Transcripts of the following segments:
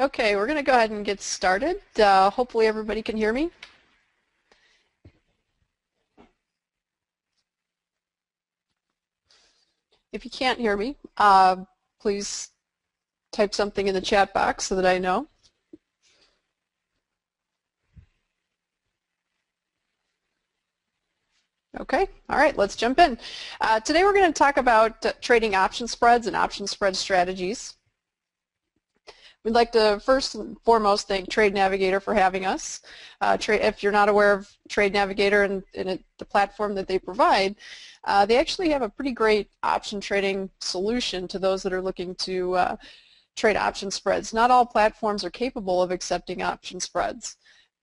Okay, we're going to go ahead and get started. Hopefully everybody can hear me. If you can't hear me, please type something in the chat box so that I know. Okay, all right, let's jump in. Today we're going to talk about trading option spreads and option spread strategies. We'd like to first and foremost thank Trade Navigator for having us. If you're not aware of Trade Navigator and the platform that they provide, they actually have a pretty great option trading solution to those that are looking to trade option spreads. Not all platforms are capable of accepting option spreads,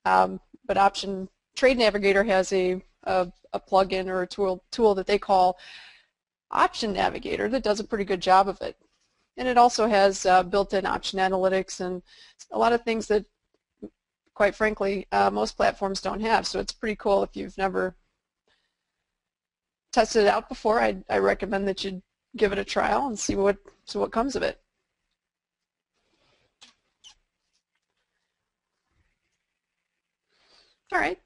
but Trade Navigator has a plugin or a tool that they call Option Navigator that does a pretty good job of it. And it also has built-in option analytics and a lot of things that, quite frankly, most platforms don't have. So it's pretty cool. If you've never tested it out before, I recommend that you give it a trial and see what comes of it. All right.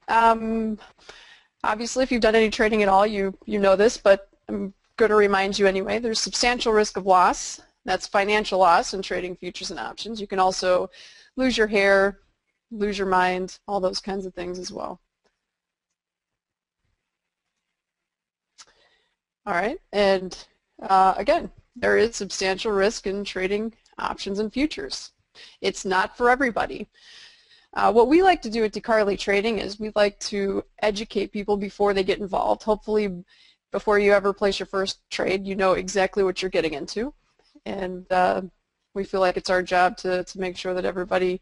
Obviously, if you've done any trading at all, you know this, but I'm going to remind you anyway. There's substantial risk of loss. That's financial loss in trading futures and options. You can also lose your hair, lose your mind, all those kinds of things as well. All right, and again, there is substantial risk in trading options and futures. It's not for everybody. What we like to do at DeCarley Trading is we like to educate people before they get involved. Hopefully, before you ever place your first trade, you know exactly what you're getting into. And we feel like it's our job to make sure that everybody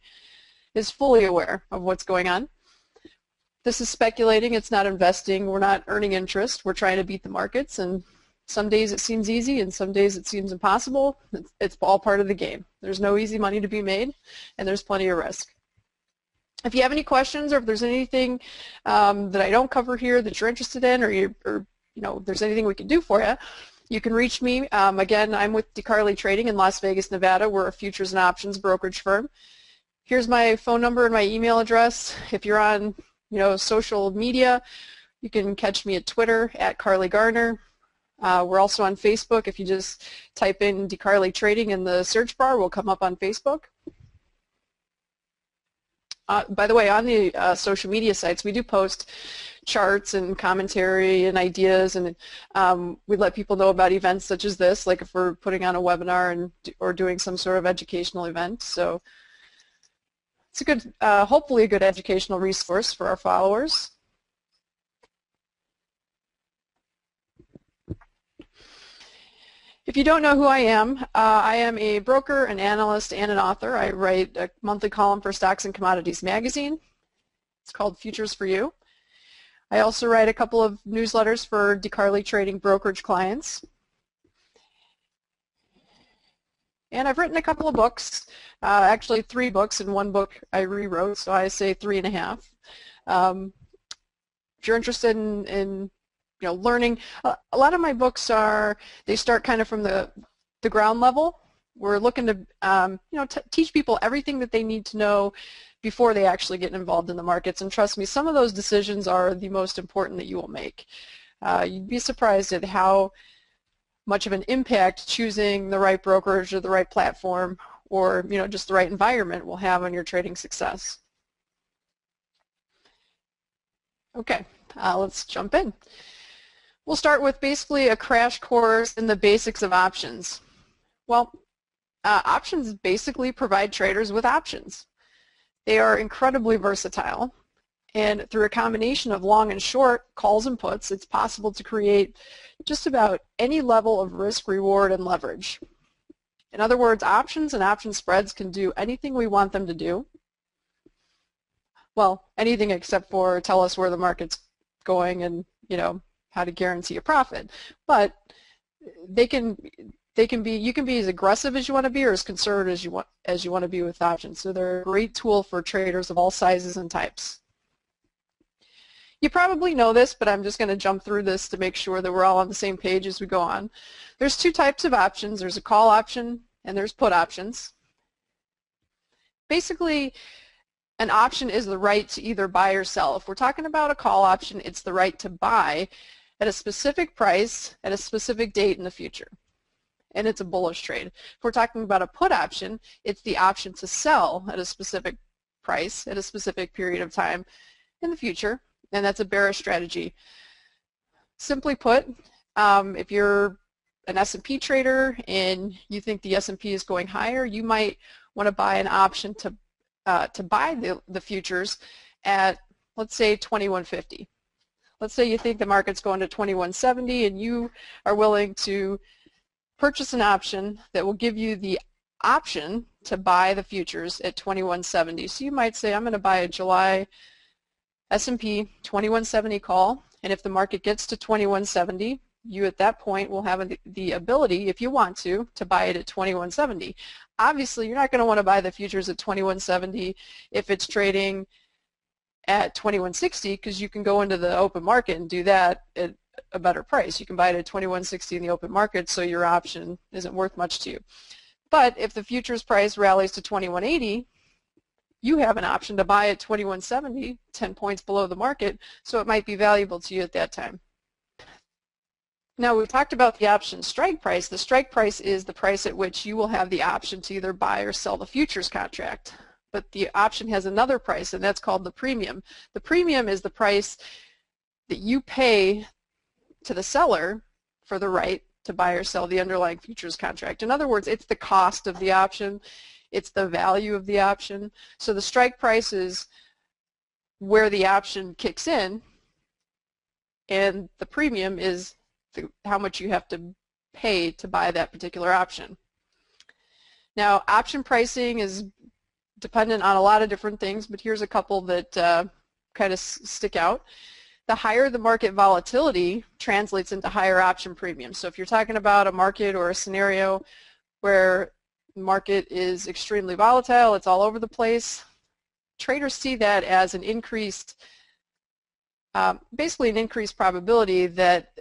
is fully aware of what's going on. This is speculating. It's not investing. We're not earning interest. We're trying to beat the markets. And some days it seems easy, and some days it seems impossible. It's all part of the game. There's no easy money to be made, and there's plenty of risk. If you have any questions, or if there's anything that I don't cover here that you're interested in, or there's anything we can do for you, you can reach me. Again, I'm with DeCarley Trading in Las Vegas, Nevada. We're a futures and options brokerage firm. Here's my phone number and my email address. If you're on social media, you can catch me at Twitter at Carly Garner. We're also on Facebook. If you just type in DeCarley Trading in the search bar, we'll come up on Facebook. By the way, on the social media sites, we do post charts and commentary and ideas, and we let people know about events such as this, like if we're putting on a webinar or doing some sort of educational event. So it's a good, hopefully a good educational resource for our followers. If you don't know who I am a broker, an analyst, and an author. I write a monthly column for Stocks and Commodities magazine. It's called Futures for You. I also write a couple of newsletters for DeCarley Trading brokerage clients. And I've written a couple of books, actually 3 books, and 1 book I rewrote, so I say 3.5. If you're interested in learning, a lot of my books they start kind of from the ground level. We're looking to teach people everything that they need to know before they actually get involved in the markets. And trust me, some of those decisions are the most important that you will make. You'd be surprised at how much of an impact choosing the right brokerage or the right platform or just the right environment will have on your trading success. Okay, let's jump in. We'll start with basically a crash course in the basics of options. Well, options basically provide traders with options. They are incredibly versatile, and through a combination of long and short calls and puts, it's possible to create just about any level of risk, reward, and leverage. In other words, options and option spreads can do anything we want them to do. Well, anything except for tell us where the market's going and how to guarantee a profit. But you can be as aggressive as you want to be or as conservative as you want to be with options. So they're a great tool for traders of all sizes and types. You probably know this, but I'm just going to jump through this to make sure that we're all on the same page as we go on. There's 2 types of options. There's a call option and there's put options. Basically, an option is the right to either buy or sell. If we're talking about a call option, it's the right to buy at a specific price at a specific date in the future, and it's a bullish trade. If we're talking about a put option, it's the option to sell at a specific price at a specific period of time in the future, and that's a bearish strategy. Simply put, if you're an S&P trader and you think the S&P is going higher, you might want to buy an option to buy the futures at, let's say, 2150. Let's say you think the market's going to 2170 and you are willing to purchase an option that will give you the option to buy the futures at 2170. So you might say, I'm going to buy a July S&P 2170 call, and if the market gets to 2170, you at that point will have the ability, if you want to buy it at 2170. Obviously, you're not going to want to buy the futures at 2170 if it's trading at 2160, because you can go into the open market and do that at a better price. You can buy it at 2160 in the open market, so your option isn't worth much to you. But if the futures price rallies to 2180, you have an option to buy at 2170, 10 points below the market, so it might be valuable to you at that time. Now, we talked about the option strike price. The strike price is the price at which you will have the option to either buy or sell the futures contract. But the option has another price, and that's called the premium. The premium is the price that you pay to the seller for the right to buy or sell the underlying futures contract. In other words, it's the cost of the option. It's the value of the option. So the strike price is where the option kicks in, and the premium is how much you have to pay to buy that particular option. Now, option pricing is dependent on a lot of different things, but here's a couple that kind of stick out. The higher the market volatility translates into higher option premium. So if you're talking about a market or a scenario where the market is extremely volatile, it's all over the place, traders see that as an increased, basically an increased probability that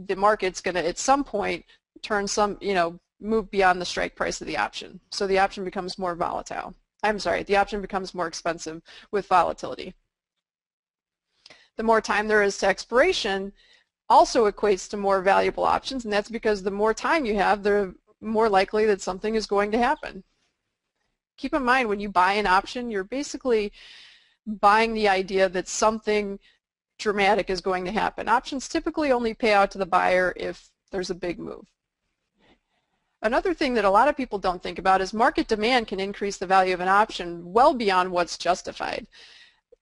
the market's going to at some point turn move beyond the strike price of the option. So the option becomes more volatile. The option becomes more expensive with volatility. The more time there is to expiration also equates to more valuable options, and that's because the more time you have, the more likely that something is going to happen. Keep in mind, when you buy an option, you're basically buying the idea that something dramatic is going to happen. Options typically only pay out to the buyer if there's a big move. Another thing that a lot of people don't think about is market demand can increase the value of an option well beyond what's justified.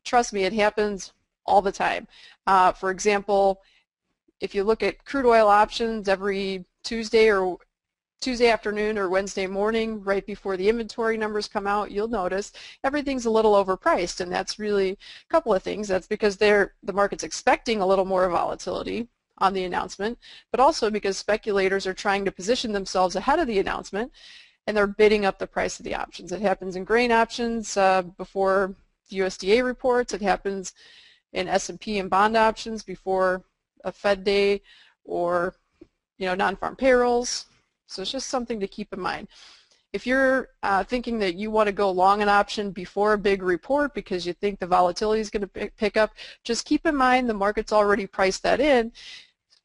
Trust me, it happens all the time. For example, if you look at crude oil options every Tuesday afternoon or Wednesday morning, right before the inventory numbers come out, you'll notice everything's a little overpriced, and that's really a couple of things. That's because the market's expecting a little more volatility on the announcement, but also because speculators are trying to position themselves ahead of the announcement, and they're bidding up the price of the options. It happens in grain options before the USDA reports. It happens in S&P and bond options before a Fed day or non-farm payrolls. So it's just something to keep in mind. If you're thinking that you want to go long an option before a big report because you think the volatility is going to pick up, just keep in mind the market's already priced that in.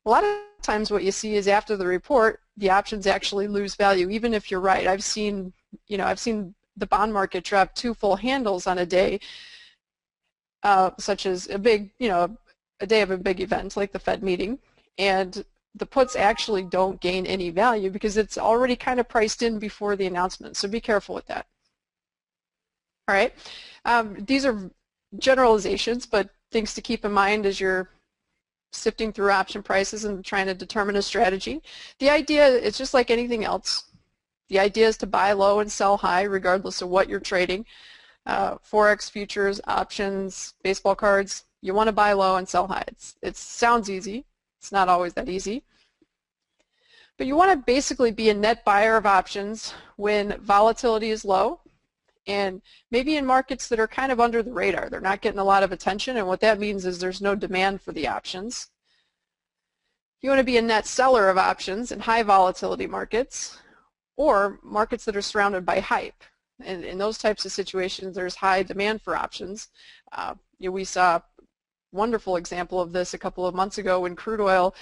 A lot of times what you see is after the report, the options actually lose value, even if you're right. I've seen the bond market drop 2 full handles on a day, such as a day of a big event like the Fed meeting, and the puts actually don't gain any value because it's already kind of priced in before the announcement. So be careful with that. All right, these are generalizations, but things to keep in mind as you're sifting through option prices and trying to determine a strategy. The idea is just like anything else. The idea is to buy low and sell high regardless of what you're trading. Forex, futures, options, baseball cards, you want to buy low and sell high. It sounds easy. It's not always that easy. But you want to basically be a net buyer of options when volatility is low and maybe in markets that are kind of under the radar. They're not getting a lot of attention, and what that means is there's no demand for the options. You want to be a net seller of options in high volatility markets or markets that are surrounded by hype. And in those types of situations, there's high demand for options. We saw a wonderful example of this a couple of months ago when crude oil,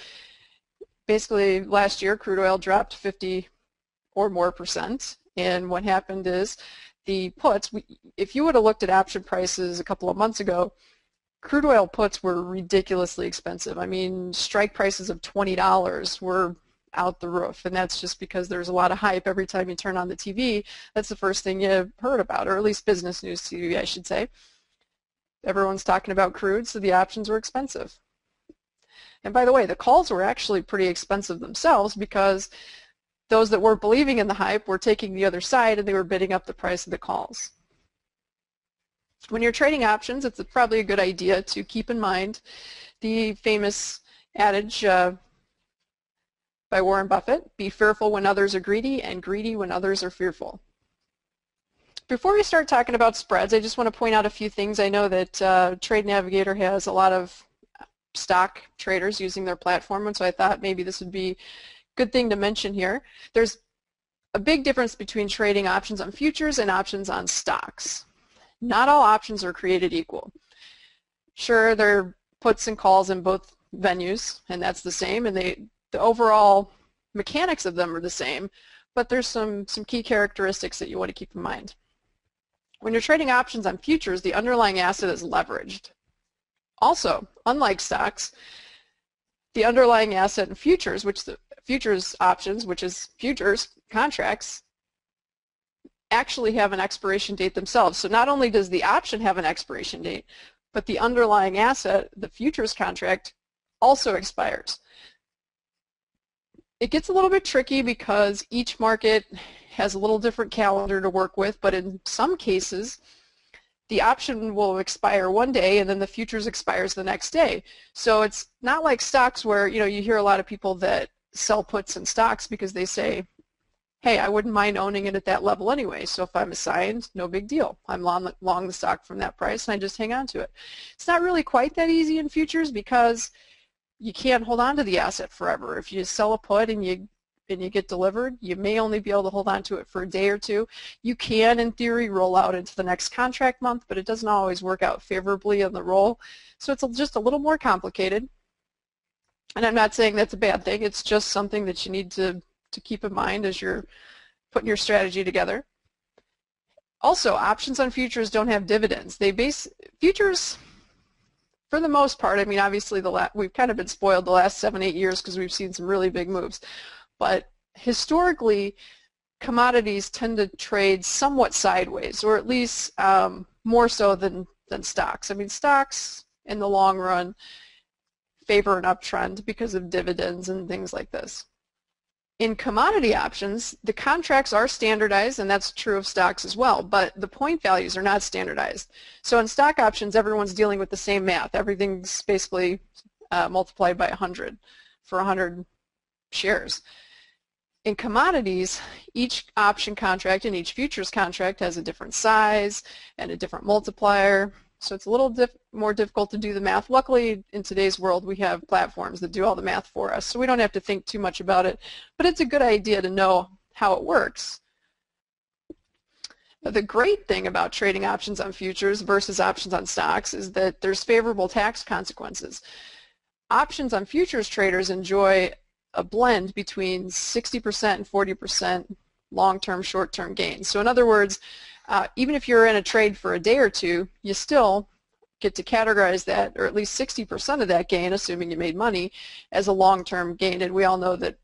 basically last year, crude oil dropped 50 or more %. And what happened is the puts, if you would have looked at option prices a couple of months ago, crude oil puts were ridiculously expensive. I mean, strike prices of $20 were out the roof, and that's just because there's a lot of hype. Every time you turn on the TV, that's the first thing you heard about, or at least business news TV, I should say. Everyone's talking about crude, so the options were expensive. And by the way, the calls were actually pretty expensive themselves because those that weren't believing in the hype were taking the other side and they were bidding up the price of the calls. When you're trading options, it's probably a good idea to keep in mind the famous adage by Warren Buffett, be fearful when others are greedy and greedy when others are fearful. Before we start talking about spreads, I just want to point out a few things. I know that Trade Navigator has a lot of stock traders using their platform, and so I thought maybe this would be a good thing to mention here. There's a big difference between trading options on futures and options on stocks. Not all options are created equal. Sure, there are puts and calls in both venues, and that's the same, and the overall mechanics of them are the same, but there's some key characteristics that you want to keep in mind. When you're trading options on futures, the underlying asset is leveraged. Also, unlike stocks, the underlying asset in futures, which the futures options, which is futures contracts, actually have an expiration date themselves. So not only does the option have an expiration date, but the underlying asset, the futures contract, also expires. It gets a little bit tricky because each market has a little different calendar to work with, but in some cases, the option will expire one day and then the futures expires the next day. So it's not like stocks where, you hear a lot of people that sell puts in stocks because they say, hey, I wouldn't mind owning it at that level anyway, so if I'm assigned, no big deal. I'm long the stock from that price and I just hang on to it. It's not really quite that easy in futures because you can't hold on to the asset forever. If you sell a put and you get delivered, you may only be able to hold on to it for a day or two. You can, in theory, roll out into the next contract month, but it doesn't always work out favorably on the roll. So it's just a little more complicated. And I'm not saying that's a bad thing. It's just something that you need to keep in mind as you're putting your strategy together. Also, options on futures don't have dividends. Futures, for the most part, I mean, obviously we've kind of been spoiled the last 7-8 years because we've seen some really big moves. But historically, commodities tend to trade somewhat sideways, or at least more so than stocks. I mean, stocks in the long run favor an uptrend because of dividends and things like this. In commodity options, the contracts are standardized, and that's true of stocks as well, but the point values are not standardized. So in stock options, everyone's dealing with the same math. Everything's basically multiplied by 100 for 100 shares. In commodities, each option contract and each futures contract has a different size and a different multiplier, so it's a little more difficult to do the math. Luckily, in today's world, we have platforms that do all the math for us, so we don't have to think too much about it, but it's a good idea to know how it works. The great thing about trading options on futures versus options on stocks is that there's favorable tax consequences. Options on futures traders enjoy a blend between 60% and 40% long-term, short-term gains. So in other words, even if you're in a trade for a day or two, you still get to categorize that, or at least 60% of that gain, assuming you made money, as a long-term gain. And we all know that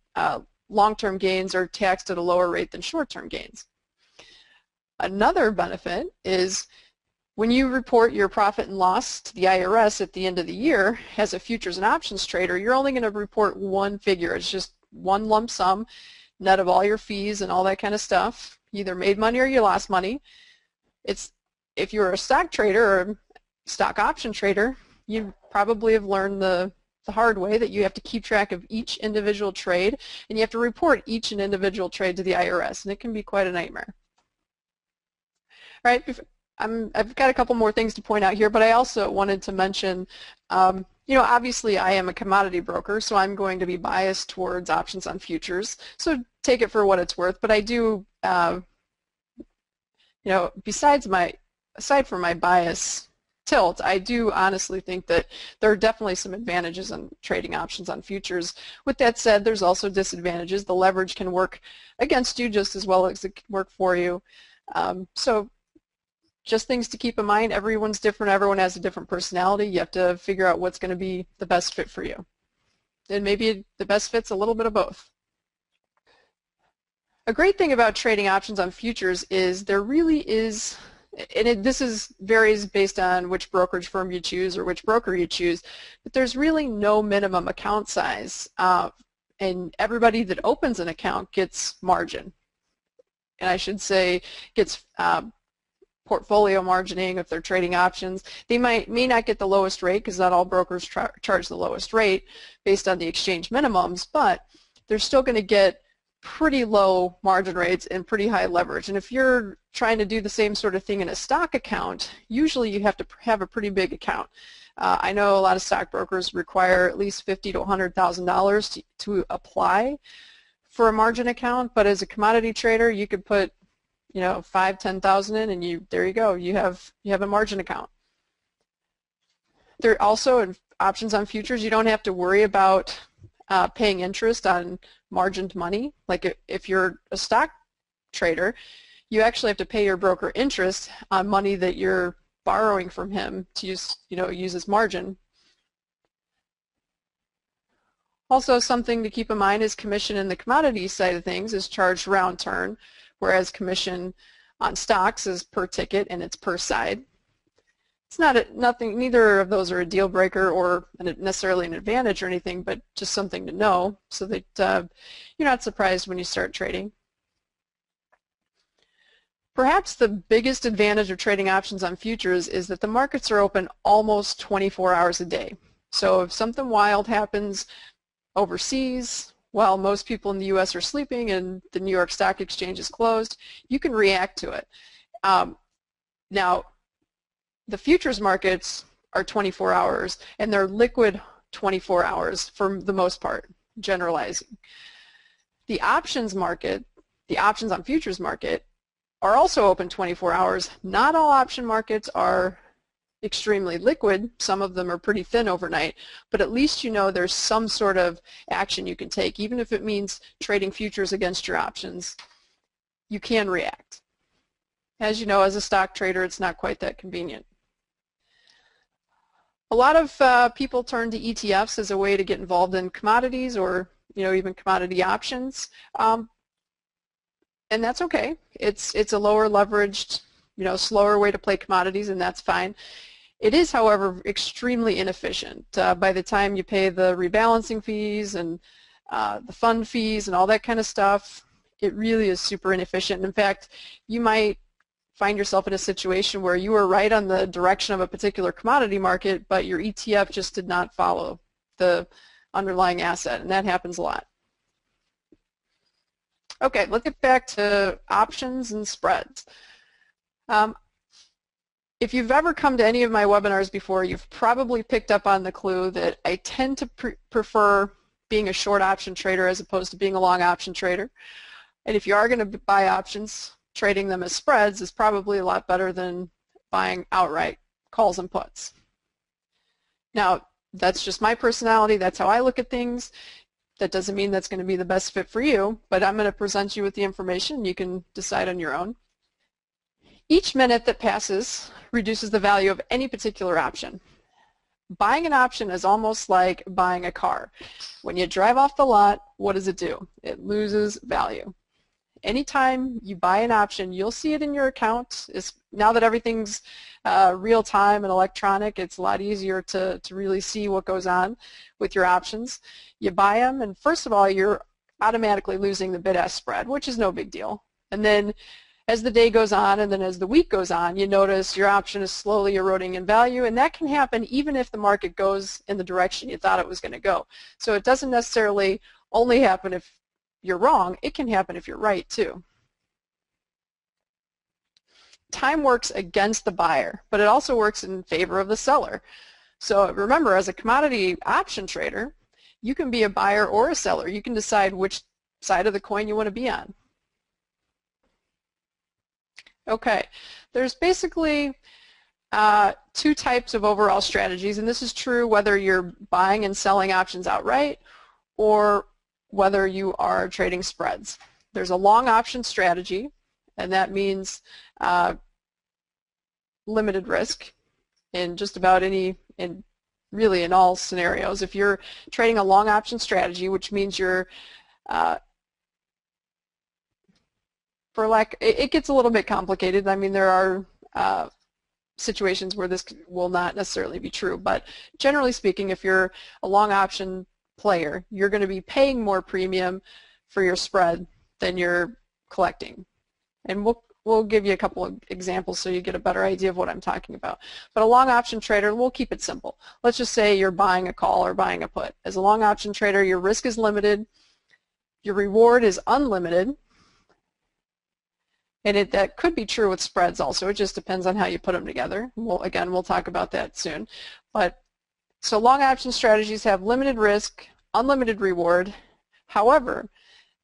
long-term gains are taxed at a lower rate than short-term gains. Another benefit is when you report your profit and loss to the IRS at the end of the year as a futures and options trader, you're only going to report one figure. It's just one lump sum, net of all your fees and all that kind of stuff. You either made money or you lost money. If you're a stock trader or a stock option trader, you probably have learned the hard way that you have to keep track of each individual trade, and you have to report each and individual trade to the IRS, and it can be quite a nightmare. All right, I've got a couple more things to point out here, but I also wanted to mention, obviously I am a commodity broker, so I'm going to be biased towards options on futures, so take it for what it's worth, but I do you know, aside from my bias tilt, I do honestly think that there are definitely some advantages on trading options on futures. With that said, there's also disadvantages. The leverage can work against you just as well as it can work for you. So just things to keep in mind. Everyone's different. Everyone has a different personality. You have to figure out what's going to be the best fit for you. And maybe the best fit's a little bit of both. A great thing about trading options on futures is there really is, and this varies based on which brokerage firm you choose or which broker you choose, but there's really no minimum account size, and everybody that opens an account gets margin. And I should say gets portfolio margining if they're trading options. They may not get the lowest rate because not all brokers charge the lowest rate based on the exchange minimums, but they're still going to get pretty low margin rates and pretty high leverage. And if you're trying to do the same sort of thing in a stock account, usually you have to have a pretty big account. I know a lot of stockbrokers require at least $50,000 to $100,000 to apply for a margin account, but as a commodity trader, you could put, you know, $5,000, $10,000 in, and there you go. You have a margin account. There also, in options on futures, you don't have to worry about paying interest on margined money. Like if you're a stock trader, you actually have to pay your broker interest on money that you're borrowing from him to use as margin. Also, something to keep in mind is commission in the commodity side of things is charged round turn, whereas commission on stocks is per ticket and it's per side. It's nothing. Neither of those are a deal breaker or necessarily an advantage or anything, but just something to know so that you're not surprised when you start trading. Perhaps the biggest advantage of trading options on futures is that the markets are open almost 24 hours a day. So if something wild happens overseas while most people in the U.S. are sleeping and the New York Stock Exchange is closed, you can react to it. Now, the futures markets are 24 hours, and they're liquid 24 hours for the most part, generalizing. The options market, the options on futures market, are also open 24 hours. Not all option markets are extremely liquid. Some of them are pretty thin overnight, but at least you know there's some sort of action you can take. Even if it means trading futures against your options, you can react. As you know, as a stock trader, it's not quite that convenient. A lot of people turn to ETFs as a way to get involved in commodities or even commodity options, and that's okay. It's a lower leveraged, slower way to play commodities, and that's fine. It is, however, extremely inefficient. By the time you pay the rebalancing fees and the fund fees and all that kind of stuff, it really is super inefficient. In fact, you might find yourself in a situation where you were right on the direction of a particular commodity market, but your ETF just did not follow the underlying asset, and that happens a lot. Okay, let's get back to options and spreads. If you've ever come to any of my webinars before, you've probably picked up on the clue that I tend to prefer being a short option trader as opposed to being a long option trader. And if you are going to buy options, trading them as spreads is probably a lot better than buying outright calls and puts. Now, that's just my personality. That's how I look at things. That doesn't mean that's going to be the best fit for you, but I'm going to present you with the information. You can decide on your own. Each minute that passes reduces the value of any particular option. Buying an option is almost like buying a car. When you drive off the lot, what does it do? It loses value. Anytime you buy an option, you'll see it in your account. Now that everything's real-time and electronic, it's a lot easier to really see what goes on with your options. You buy them, and first of all, you're automatically losing the bid-ask spread, which is no big deal. And then as the day goes on and then as the week goes on, you notice your option is slowly eroding in value, and that can happen even if the market goes in the direction you thought it was going to go. So it doesn't necessarily only happen if you're wrong. It can happen if you're right too. Time works against the buyer, but it also works in favor of the seller. So remember, as a commodity option trader, you can be a buyer or a seller. You can decide which side of the coin you want to be on. Okay, there's basically two types of overall strategies, and this is true whether you're buying and selling options outright or whether you are trading spreads. There's a long option strategy, and that means limited risk in just about really in all scenarios. If you're trading a long option strategy, which means you're it gets a little bit complicated. I mean, there are situations where this will not necessarily be true, but generally speaking, if you're a long option player, you're going to be paying more premium for your spread than you're collecting. And we'll give you a couple of examples so you get a better idea of what I'm talking about. But a long option trader, we'll keep it simple. Let's just say you're buying a call or buying a put. As a long option trader, your risk is limited, your reward is unlimited, and that could be true with spreads also. It just depends on how you put them together. Again, we'll talk about that soon. So long option strategies have limited risk, unlimited reward. However,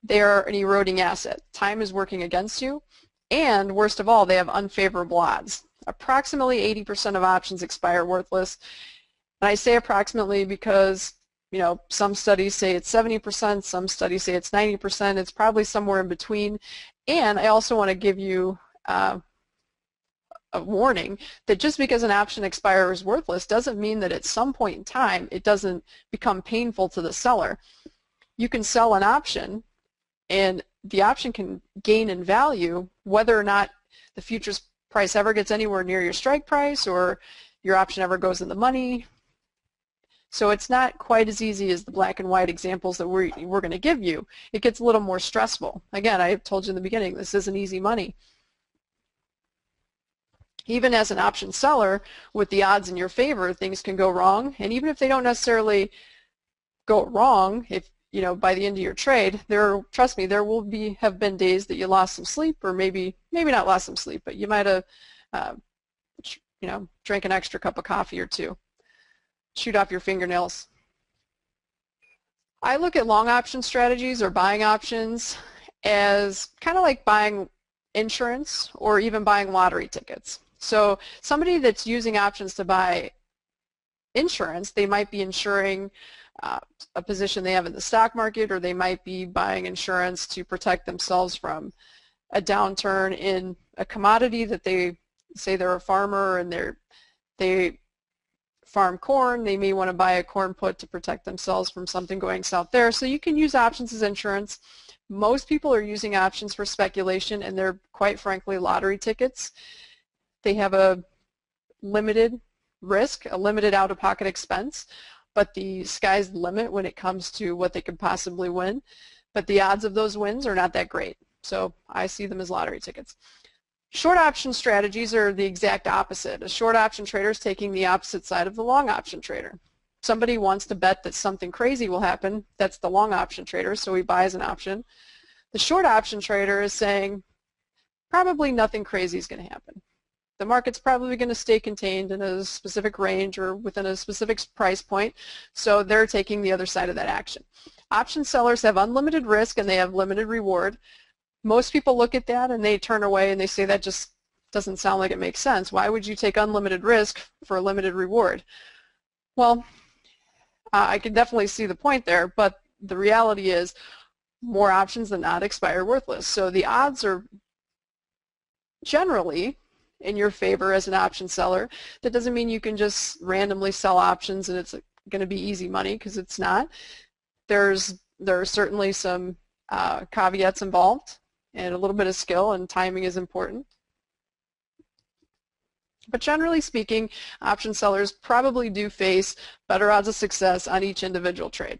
they are an eroding asset. Time is working against you, and worst of all, they have unfavorable odds. Approximately 80% of options expire worthless. And I say approximately because some studies say it's 70%, some studies say it's 90%. It's probably somewhere in between. And I also want to give you a warning that just because an option expires worthless doesn't mean that at some point in time it doesn't become painful to the seller. You can sell an option and the option can gain in value whether or not the futures price ever gets anywhere near your strike price or your option ever goes in the money. So it's not quite as easy as the black and white examples that we're going to give you. It gets a little more stressful. Again, I told you in the beginning, this isn't easy money. Even as an option seller, with the odds in your favor, things can go wrong. And even if they don't necessarily go wrong, if by the end of your trade, trust me, there will have been days that you lost some sleep, or maybe not lost some sleep, but you might have drank an extra cup of coffee or two. Shoot off your fingernails. I look at long option strategies or buying options as kind of like buying insurance or even buying lottery tickets. So somebody that's using options to buy insurance, they might be insuring a position they have in the stock market, or they might be buying insurance to protect themselves from a downturn in a commodity that they say they're a farmer and they farm corn. They may want to buy a corn put to protect themselves from something going south there. So you can use options as insurance. Most people are using options for speculation, and they're quite frankly lottery tickets. They have a limited risk, a limited out-of-pocket expense, but the sky's the limit when it comes to what they could possibly win. But the odds of those wins are not that great. So I see them as lottery tickets. Short option strategies are the exact opposite. A short option trader is taking the opposite side of the long option trader. Somebody wants to bet that something crazy will happen. That's the long option trader, so he buys an option. The short option trader is saying probably nothing crazy is going to happen. The market's probably going to stay contained in a specific range or within a specific price point, so they're taking the other side of that action. Option sellers have unlimited risk and they have limited reward. Most people look at that and they turn away and they say that just doesn't sound like it makes sense. Why would you take unlimited risk for a limited reward? Well, I can definitely see the point there, but the reality is more options than not expire worthless. So the odds are generally in your favor as an option seller. That doesn't mean you can just randomly sell options and it's going to be easy money, because it's not. There are certainly some caveats involved, and a little bit of skill and timing is important. But generally speaking, option sellers probably do face better odds of success on each individual trade.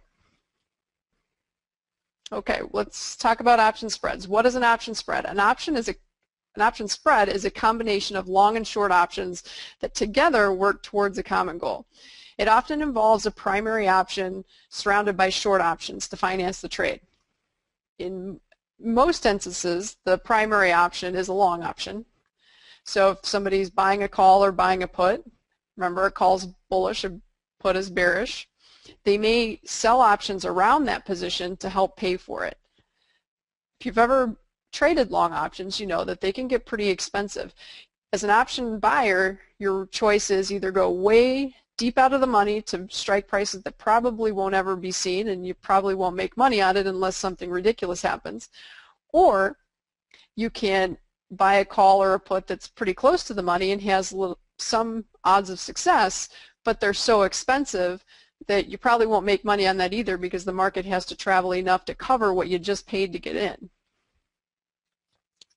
Okay, let's talk about option spreads. What is an option spread? An option spread is a combination of long and short options that together work towards a common goal. It often involves a primary option surrounded by short options to finance the trade. In most instances, the primary option is a long option. So if somebody's buying a call or buying a put, remember a call is bullish, a put is bearish, they may sell options around that position to help pay for it. If you've ever traded long options, you know that they can get pretty expensive. As an option buyer, your choice is either go way deep out of the money to strike prices that probably won't ever be seen and you probably won't make money on it unless something ridiculous happens, or you can buy a call or a put that's pretty close to the money and has some odds of success, but they're so expensive that you probably won't make money on that either because the market has to travel enough to cover what you just paid to get in.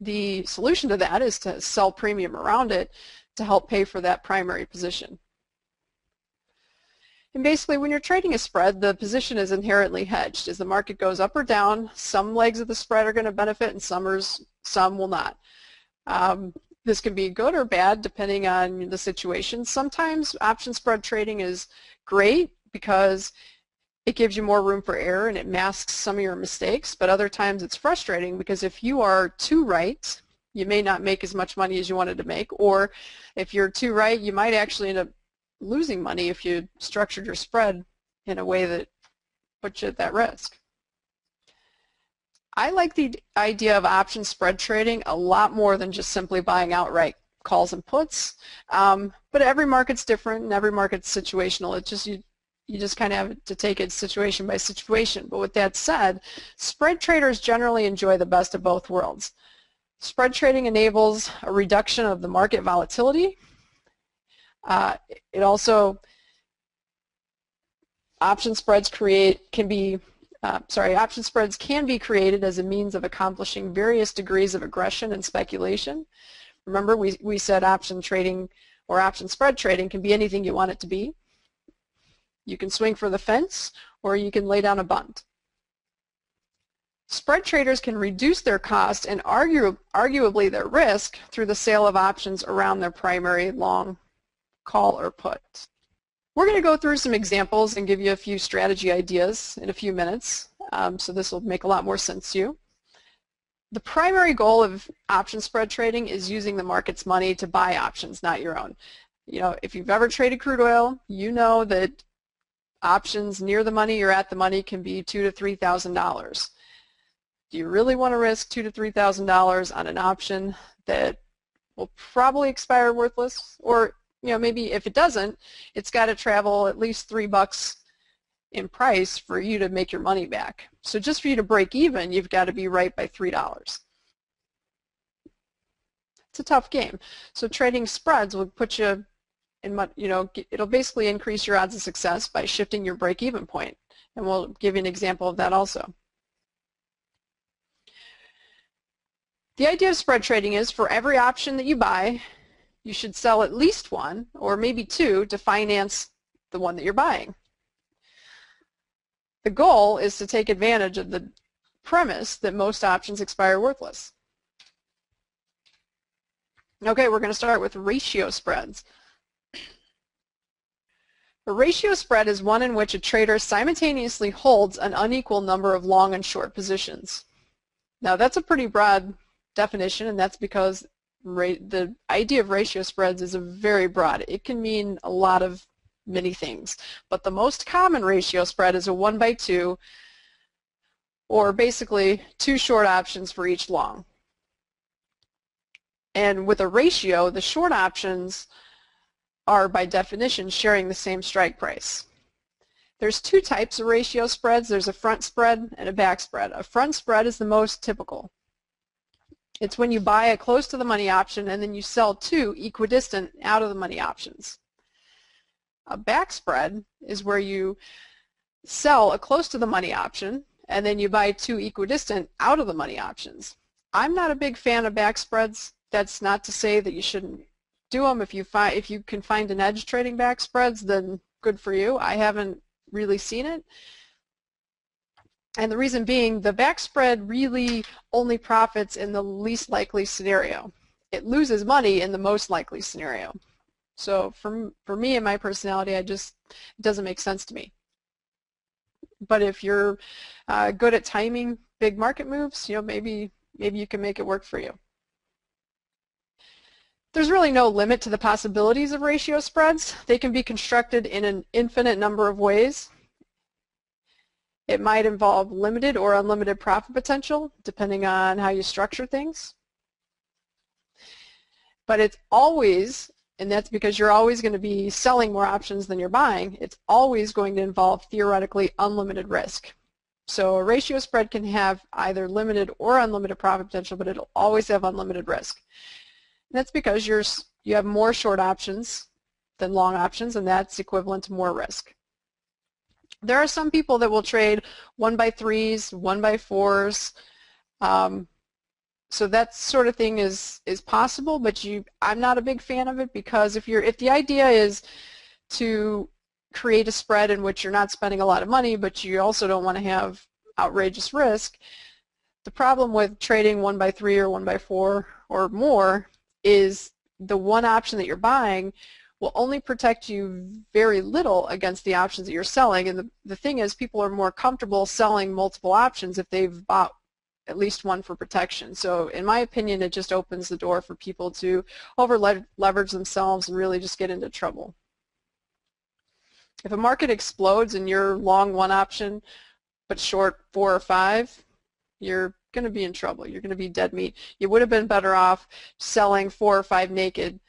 The solution to that is to sell premium around it to help pay for that primary position. And basically, when you're trading a spread, the position is inherently hedged. As the market goes up or down, some legs of the spread are going to benefit and some will not. This can be good or bad depending on the situation. Sometimes option spread trading is great because it gives you more room for error and it masks some of your mistakes, but other times it's frustrating because if you are too right, you may not make as much money as you wanted to make, or if you're too right, you might actually end up losing money if you structured your spread in a way that puts you at that risk. I like the idea of option spread trading a lot more than just simply buying outright calls and puts, but every market's different and every market's situational. It's just you just kind of have to take it situation by situation. But with that said, spread traders generally enjoy the best of both worlds. Spread trading enables a reduction of the market volatility. Option spreads can be created as a means of accomplishing various degrees of aggression and speculation. Remember, we said option trading or option spread trading can be anything you want it to be. You can swing for the fence or you can lay down a bunt. Spread traders can reduce their cost and arguably their risk through the sale of options around their primary long call or put. We're going to go through some examples and give you a few strategy ideas in a few minutes, so this will make a lot more sense to you. The primary goal of option spread trading is using the market's money to buy options, not your own. You know, if you've ever traded crude oil, you know that options near the money or at the money can be $2,000 to $3,000. Do you really want to risk $2,000 to $3,000 on an option that will probably expire worthless? Or, you know, maybe if it doesn't, it's got to travel at least $3 in price for you to make your money back. So just for you to break even, you've got to be right by $3. It's a tough game. So trading spreads will put you in, you know, it'll basically increase your odds of success by shifting your break-even point. And we'll give you an example of that also. The idea of spread trading is for every option that you buy, you should sell at least one or maybe two to finance the one that you're buying. The goal is to take advantage of the premise that most options expire worthless. Okay, we're going to start with ratio spreads. A ratio spread is one in which a trader simultaneously holds an unequal number of long and short positions. Now that's a pretty broad definition, and that's because the idea of ratio spreads is very broad. It can mean a lot of many things, but the most common ratio spread is a 1/2, or basically 2 short options for each long. And with a ratio, the short options are by definition sharing the same strike price. There's 2 types of ratio spreads. There's a front spread and a back spread. A front spread is the most typical. It's when you buy a close to the money option and then you sell 2 equidistant out of the money options. A back spread is where you sell a close to the money option and then you buy 2 equidistant out of the money options. I'm not a big fan of back spreads. That's not to say that you shouldn't do them. If you can find an edge trading back spreads, then good for you. I haven't really seen it. And the reason being, the back spread really only profits in the least likely scenario. It loses money in the most likely scenario. So for me and my personality, it doesn't make sense to me. But if you're good at timing big market moves, you know, maybe you can make it work for you. There's really no limit to the possibilities of ratio spreads. They can be constructed in an infinite number of ways. It might involve limited or unlimited profit potential, depending on how you structure things. But it's always, and that's because you're always going to be selling more options than you're buying, it's always going to involve theoretically unlimited risk. So a ratio spread can have either limited or unlimited profit potential, but it'll always have unlimited risk. And that's because you have more short options than long options, and that's equivalent to more risk. There are some people that will trade 1x3s, 1x4s, so that sort of thing is possible, but I'm not a big fan of it, because if the idea is to create a spread in which you're not spending a lot of money, but you also don't want to have outrageous risk, the problem with trading 1x3 or 1x4 or more is the one option that you're buying will only protect you very little against the options that you're selling. And the thing is, people are more comfortable selling multiple options if they've bought at least one for protection. So in my opinion, it just opens the door for people to over-leverage themselves and really just get into trouble. If a market explodes and you're long one option but short 4 or 5, you're going to be in trouble. You're going to be dead meat. You would have been better off selling 4 or 5 naked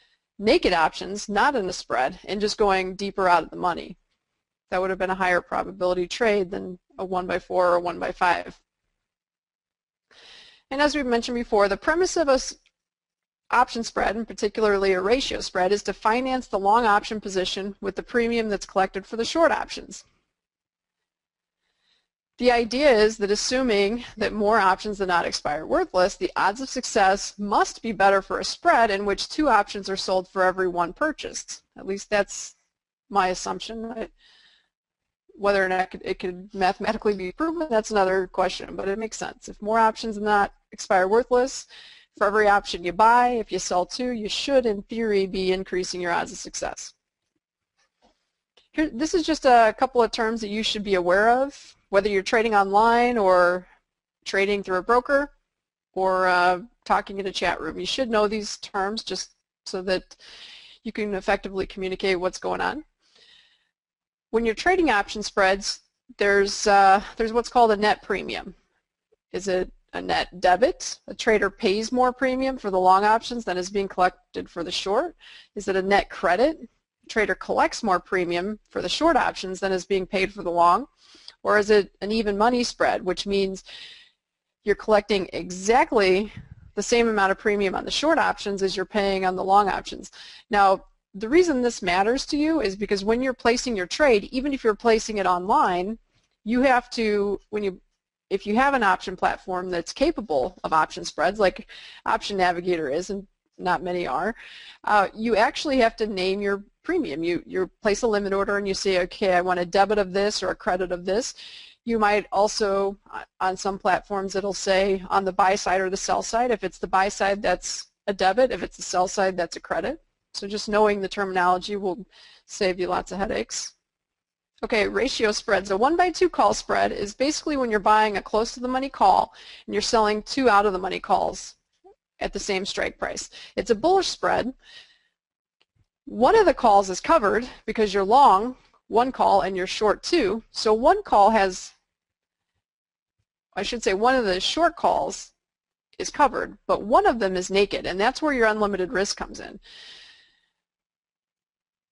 options, not in a spread, and just going deeper out of the money. That would have been a higher probability trade than a 1x4 or 1x5. And as we've mentioned before, the premise of an option spread, and particularly a ratio spread, is to finance the long option position with the premium that's collected for the short options. The idea is that assuming that more options than not expire worthless, the odds of success must be better for a spread in which 2 options are sold for every 1 purchased. At least that's my assumption. Whether or not it could mathematically be proven, that's another question, but it makes sense. If more options than not expire worthless, for every option you buy, if you sell 2, you should, in theory, be increasing your odds of success. This is just a couple of terms that you should be aware of, whether you're trading online or trading through a broker or talking in a chat room. You should know these terms just so that you can effectively communicate what's going on. When you're trading option spreads, there's what's called a net premium. Is it a net debit? A trader pays more premium for the long options than is being collected for the short. Is it a net credit? A trader collects more premium for the short options than is being paid for the long. Or is it an even money spread, which means you're collecting exactly the same amount of premium on the short options as you're paying on the long options? Now, the reason this matters to you is because when you're placing your trade, even if you're placing it online, you have to, if you have an option platform that's capable of option spreads, like Option Navigator is, and not many are, you actually have to name your premium. You place a limit order and you say, okay, I want a debit of this or a credit of this. You might also, on some platforms, it'll say on the buy side or the sell side. If it's the buy side, that's a debit. If it's the sell side, that's a credit. So just knowing the terminology will save you lots of headaches. Okay, ratio spreads. A 1x2 call spread is basically when you're buying a close to the money call and you're selling 2 out of the money calls at the same strike price. It's a bullish spread. One of the calls is covered because you're long 1 call and you're short 2. So one call has, I should say, one of the short calls is covered, but one of them is naked, and that's where your unlimited risk comes in.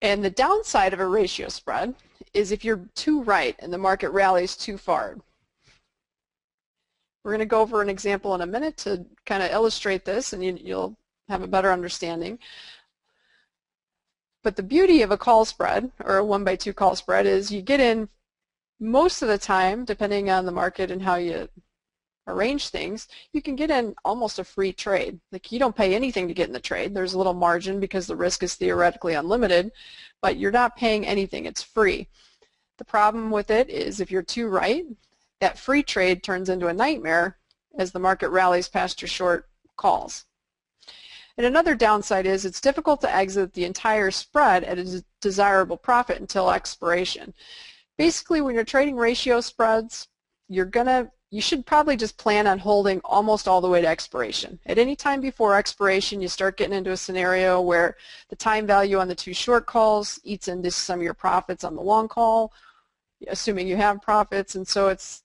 And the downside of a ratio spread is if you're too right and the market rallies too far. We're going to go over an example in a minute to kind of illustrate this, and you'll have a better understanding. But the beauty of a call spread, or a 1x2 call spread, is you get in most of the time, depending on the market and how you arrange things, you can get in almost a free trade. Like, you don't pay anything to get in the trade. There's a little margin because the risk is theoretically unlimited, but you're not paying anything. It's free. The problem with it is if you're too right, that free trade turns into a nightmare as the market rallies past your short calls. And another downside is it's difficult to exit the entire spread at a desirable profit until expiration. Basically, when you're trading ratio spreads, you should probably just plan on holding almost all the way to expiration. At any time before expiration, you start getting into a scenario where the time value on the 2 short calls eats into some of your profits on the long call. assuming you have profits, and so it's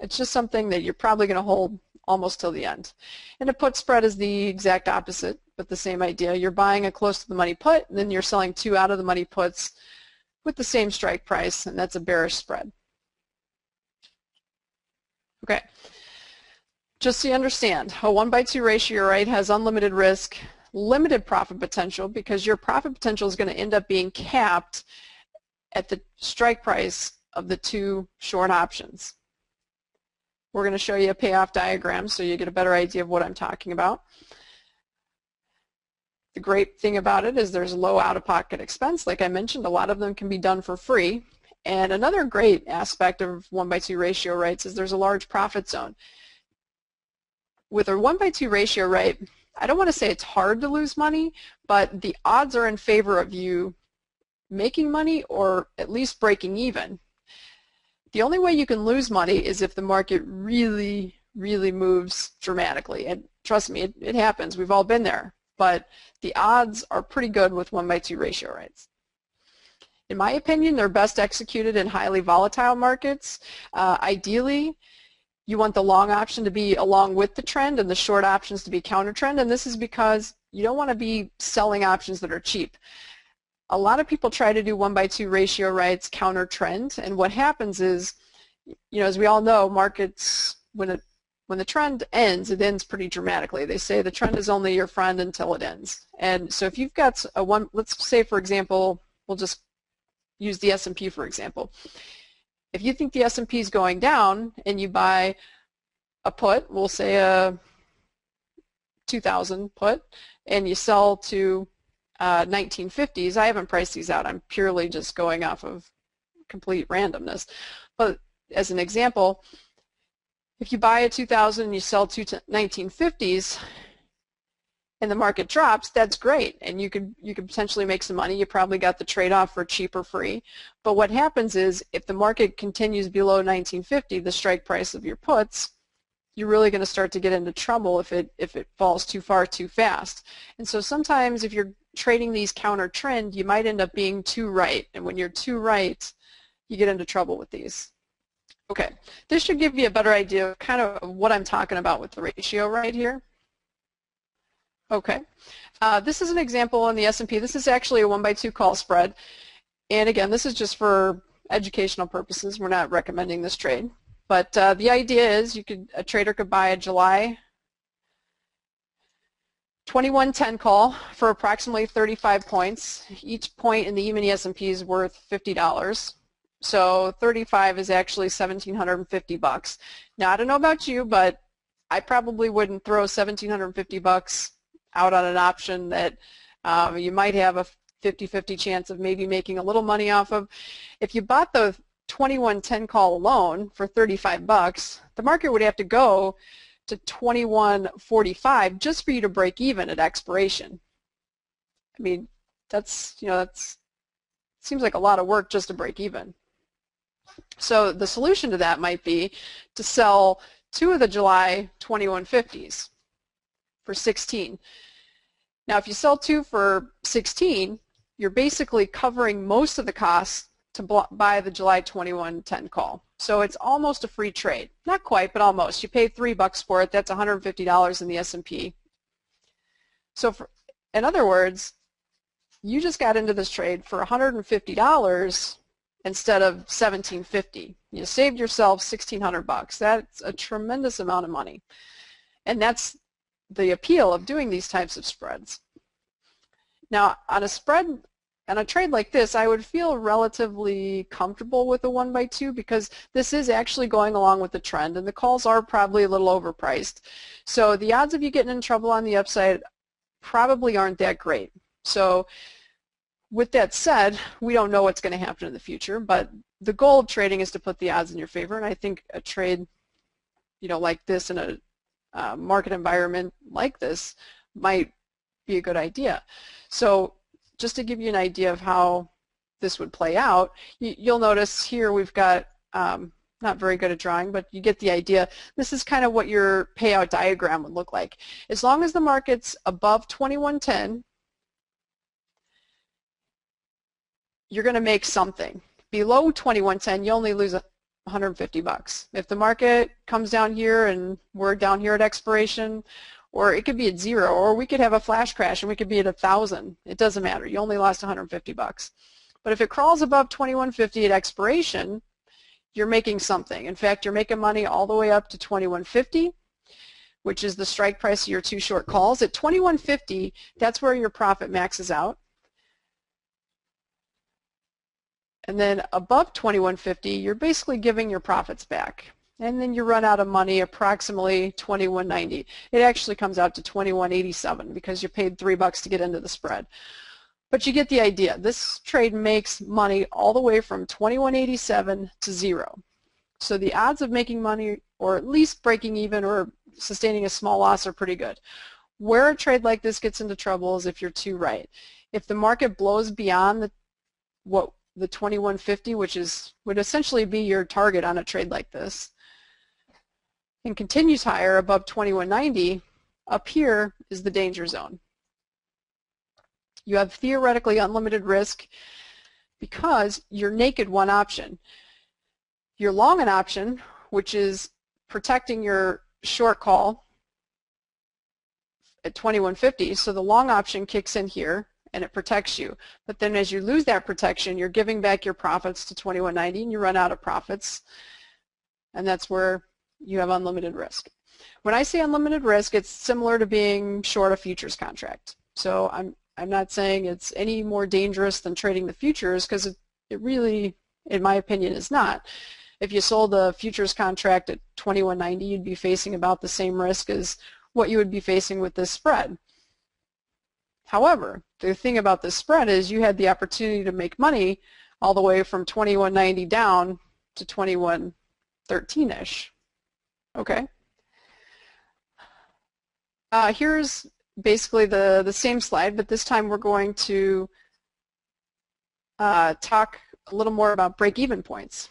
just something that you're probably going to hold almost till the end. And a put spread is the exact opposite, but the same idea. You're buying a close to the money put, and then you're selling 2 out of the money puts with the same strike price, and that's a bearish spread. Okay, just so you understand, a 1/2 ratio, right, has unlimited risk, limited profit potential, because your profit potential is going to end up being capped at the strike price of the 2 short options. We're going to show you a payoff diagram so you get a better idea of what I'm talking about. The great thing about it is there's low out-of-pocket expense. Like I mentioned, a lot of them can be done for free. And another great aspect of 1/2 ratio rights is there's a large profit zone. With a 1/2 ratio right, I don't want to say it's hard to lose money, but the odds are in favor of you making money or at least breaking even. The only way you can lose money is if the market really, really moves dramatically. And trust me, it happens. We've all been there. But the odds are pretty good with 1/2 ratio rights. In my opinion, they're best executed in highly volatile markets. Ideally, you want the long option to be along with the trend and the short options to be counter trend, and this is because you don't want to be selling options that are cheap. A lot of people try to do 1/2 ratio rights counter trend, and what happens is, as we all know, markets, when the trend ends, it ends pretty dramatically. They say the trend is only your friend until it ends. And so if you've got let's say, for example, we'll just use the S&P for example. If you think the S&P is going down and you buy a put, we'll say a 2000 put, and you sell to 1950s, I haven't priced these out. I'm purely just going off of complete randomness. But as an example, if you buy a 2000 and you sell to 1950s and the market drops, that's great, and you could potentially make some money. You probably got the trade-off for cheap or free. But what happens is if the market continues below 1950, the strike price of your puts, you're really going to start to get into trouble if it falls too far too fast. And so sometimes if you're trading these counter trend, you might end up being too right, and when you're too right, you get into trouble with these. Okay, this should give you a better idea of kind of what I'm talking about with the ratio right here. Okay, this is an example on the S&P. This is actually a 1/2 call spread, and again, this is just for educational purposes. We're not recommending this trade, but the idea is a trader could buy a July 2110 call for approximately 35 points. Each point in the E-mini S&P is worth $50. So 35 is actually $1,750. Now I don't know about you, but I probably wouldn't throw $1,750 out on an option that you might have a 50-50 chance of maybe making a little money off of. If you bought the 2110 call alone for $35, the market would have to go to 2145 just for you to break even at expiration. I mean, that's seems like a lot of work just to break even. So the solution to that might be to sell 2 of the July 2150s for 16. Now if you sell 2 for 16, you're basically covering most of the costs to buy the July 2110 call. So it's almost a free trade. Not quite, but almost. You pay $3 for it. That's $150 in the S&P. So in other words, you just got into this trade for $150 instead of $1,750. You saved yourself $1,600. That's a tremendous amount of money. And that's the appeal of doing these types of spreads. Now, on a trade like this, I would feel relatively comfortable with a 1/2 because this is actually going along with the trend, and the calls are probably a little overpriced. So the odds of you getting in trouble on the upside probably aren't that great. So with that said, we don't know what's going to happen in the future, but the goal of trading is to put the odds in your favor, and I think a trade like this in a market environment like this might be a good idea. So just to give you an idea of how this would play out, you'll notice here we've got, not very good at drawing, but you get the idea. This is kind of what your payout diagram would look like. As long as the market's above 2110, you're going to make something. Below 2110, you only lose $150. If the market comes down here and we're down here at expiration, or it could be at 0, or we could have a flash crash and we could be at 1,000. It doesn't matter. You only lost $150. But if it crawls above 2150 at expiration, you're making something. In fact, you're making money all the way up to 2150, which is the strike price of your two short calls. At 2150, that's where your profit maxes out. And then above 2150, you're basically giving your profits back. And then you run out of money approximately 2190. It actually comes out to 2187 because you paid $3 to get into the spread. But you get the idea. This trade makes money all the way from 2187 to 0. So the odds of making money, or at least breaking even or sustaining a small loss, are pretty good. Where a trade like this gets into trouble is if you're too right. If the market blows beyond the 2150, which would essentially be your target on a trade like this, and continues higher above 2190, up here is the danger zone. You have theoretically unlimited risk because you're naked one option. You're long an option, which is protecting your short call at 2150, so the long option kicks in here and it protects you. But then as you lose that protection, you're giving back your profits to 2190 and you run out of profits, and that's where you have unlimited risk. When I say unlimited risk, it's similar to being short a futures contract. So I'm not saying it's any more dangerous than trading the futures, because it really, in my opinion, is not. If you sold a futures contract at 2190, you'd be facing about the same risk as what you would be facing with this spread. However, the thing about this spread is you had the opportunity to make money all the way from 2190 down to 2113-ish. Okay. Here's basically the same slide, but this time we're going to talk a little more about break-even points.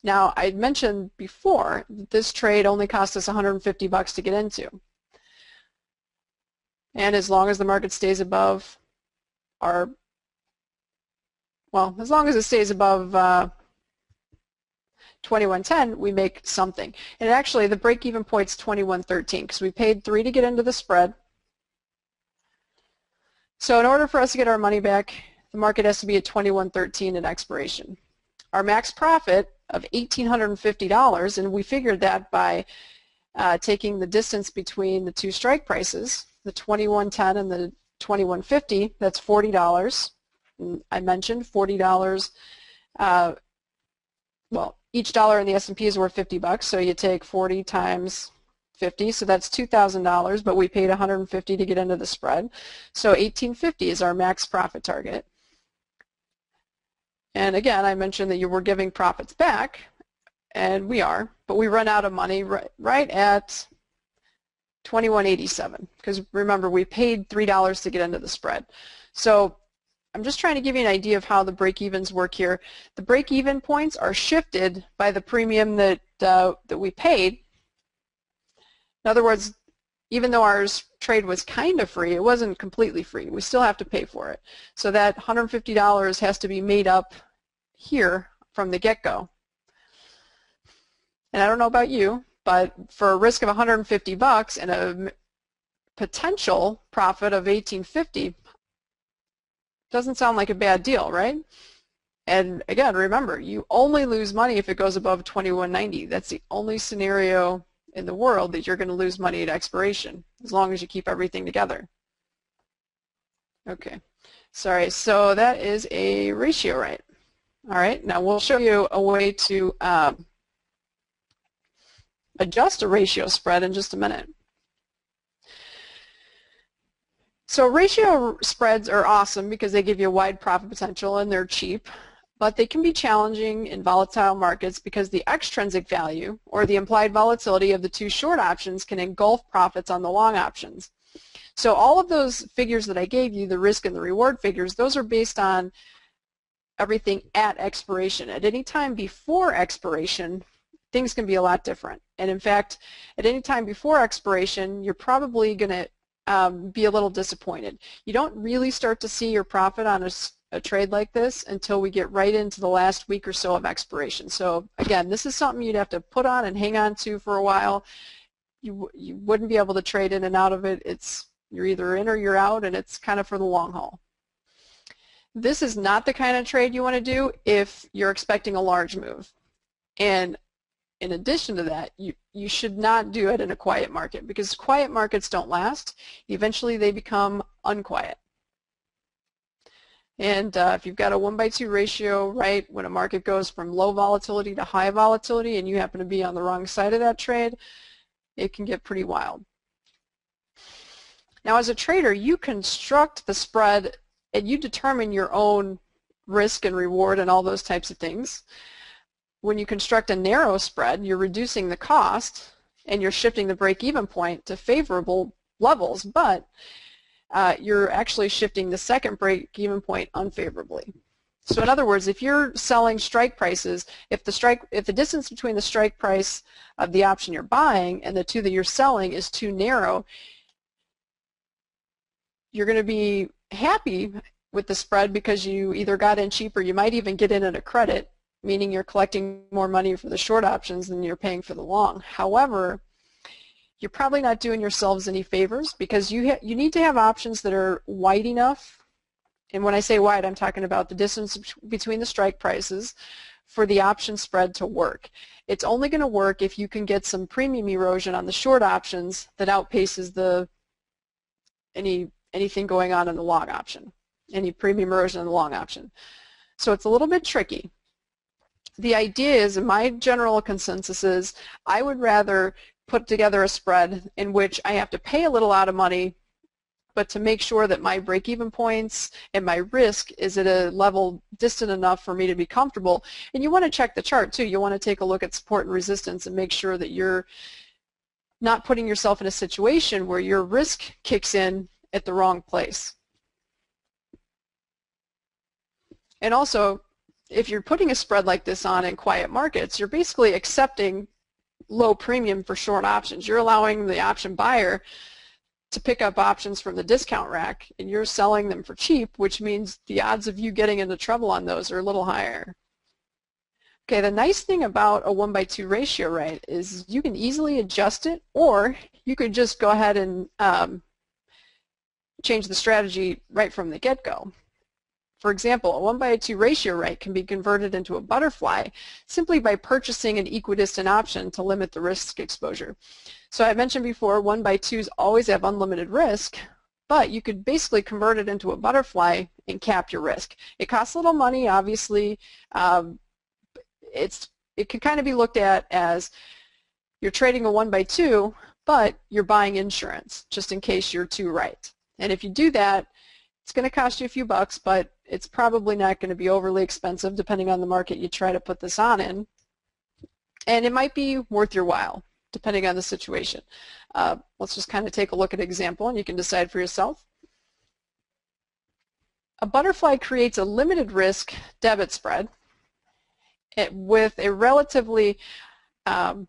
Now, I mentioned before that this trade only cost us $150 to get into. And as long as the market stays above as long as it stays above 2110, we make something. And actually, the break-even point's 2113 because we paid $3 to get into the spread. So in order for us to get our money back, the market has to be at 2113 at expiration. Our max profit of $1,850, and we figured that by taking the distance between the two strike prices, the 2110 and the 2150, that's $40. And I mentioned $40. Well, each dollar in the S&P is worth $50, so you take 40 times 50, so that's $2,000, but we paid $150 to get into the spread. So $1,850 is our max profit target. And again, I mentioned that you were giving profits back, and we are, but we run out of money right at 2187, because remember, we paid $3 to get into the spread. So I'm just trying to give you an idea of how the break-evens work here. The break-even points are shifted by the premium that we paid. In other words, even though our trade was kind of free, it wasn't completely free. We still have to pay for it. So that $150 has to be made up here from the get-go. And I don't know about you, but for a risk of $150 and a potential profit of $1,850, doesn't sound like a bad deal, right? And again, remember, you only lose money if it goes above 2190. That's the only scenario in the world that you're going to lose money at expiration, as long as you keep everything together. Okay, sorry, so that is a ratio, right? All right, now we'll show you a way to adjust a ratio spread in just a minute. So ratio spreads are awesome because they give you a wide profit potential and they're cheap, but they can be challenging in volatile markets because the extrinsic value, or the implied volatility of the two short options, can engulf profits on the long options. So all of those figures that I gave you, the risk and the reward figures, those are based on everything at expiration. At any time before expiration, things can be a lot different. And in fact, at any time before expiration, you're probably going to be a little disappointed. You don't really start to see your profit on a trade like this until we get right into the last week or so of expiration. So again, this is something you'd have to put on and hang on to for a while. You wouldn't be able to trade in and out of it. You're either in or you're out, and it's kind of for the long haul. This is not the kind of trade you want to do if you're expecting a large move. And in addition to that, you should not do it in a quiet market, because quiet markets don't last. Eventually they become unquiet. And if you've got a 1/2 ratio, right, when a market goes from low volatility to high volatility and you happen to be on the wrong side of that trade, it can get pretty wild. Now as a trader, you construct the spread and you determine your own risk and reward and all those types of things. When you construct a narrow spread, you're reducing the cost and you're shifting the break-even point to favorable levels, but you're actually shifting the second break-even point unfavorably. So in other words, if you're selling strike prices, if the distance between the strike price of the option you're buying and the two that you're selling is too narrow, you're going to be happy with the spread because you either got in cheap or you might even get in at a credit, meaning you're collecting more money for the short options than you're paying for the long. However, you're probably not doing yourselves any favors, because you need to have options that are wide enough. And when I say wide, I'm talking about the distance between the strike prices for the option spread to work. It's only going to work if you can get some premium erosion on the short options that outpaces anything going on in the long option, any premium erosion in the long option. So it's a little bit tricky. The idea is, and my general consensus is, I would rather put together a spread in which I have to pay a little out of money, but to make sure that my break-even points and my risk is at a level distant enough for me to be comfortable. And you want to check the chart too. You want to take a look at support and resistance and make sure that you're not putting yourself in a situation where your risk kicks in at the wrong place. And also, if you're putting a spread like this on in quiet markets, you're basically accepting low premium for short options. You're allowing the option buyer to pick up options from the discount rack, and you're selling them for cheap, which means the odds of you getting into trouble on those are a little higher. Okay, the nice thing about a 1/2 ratio, right, is you can easily adjust it, or you could just go ahead and change the strategy right from the get-go. For example, a 1/2 ratio right can be converted into a butterfly simply by purchasing an equidistant option to limit the risk exposure. So I mentioned before, 1/2s always have unlimited risk, but you could basically convert it into a butterfly and cap your risk. It costs a little money, obviously. It can kind of be looked at as you're trading a 1/2, but you're buying insurance just in case you're too right. And if you do that, it's going to cost you a few bucks, but it's probably not going to be overly expensive depending on the market you try to put this on in. And it might be worth your while depending on the situation. Let's just kind of take a look at an example and you can decide for yourself. A butterfly creates a limited risk debit spread with a relatively, I'm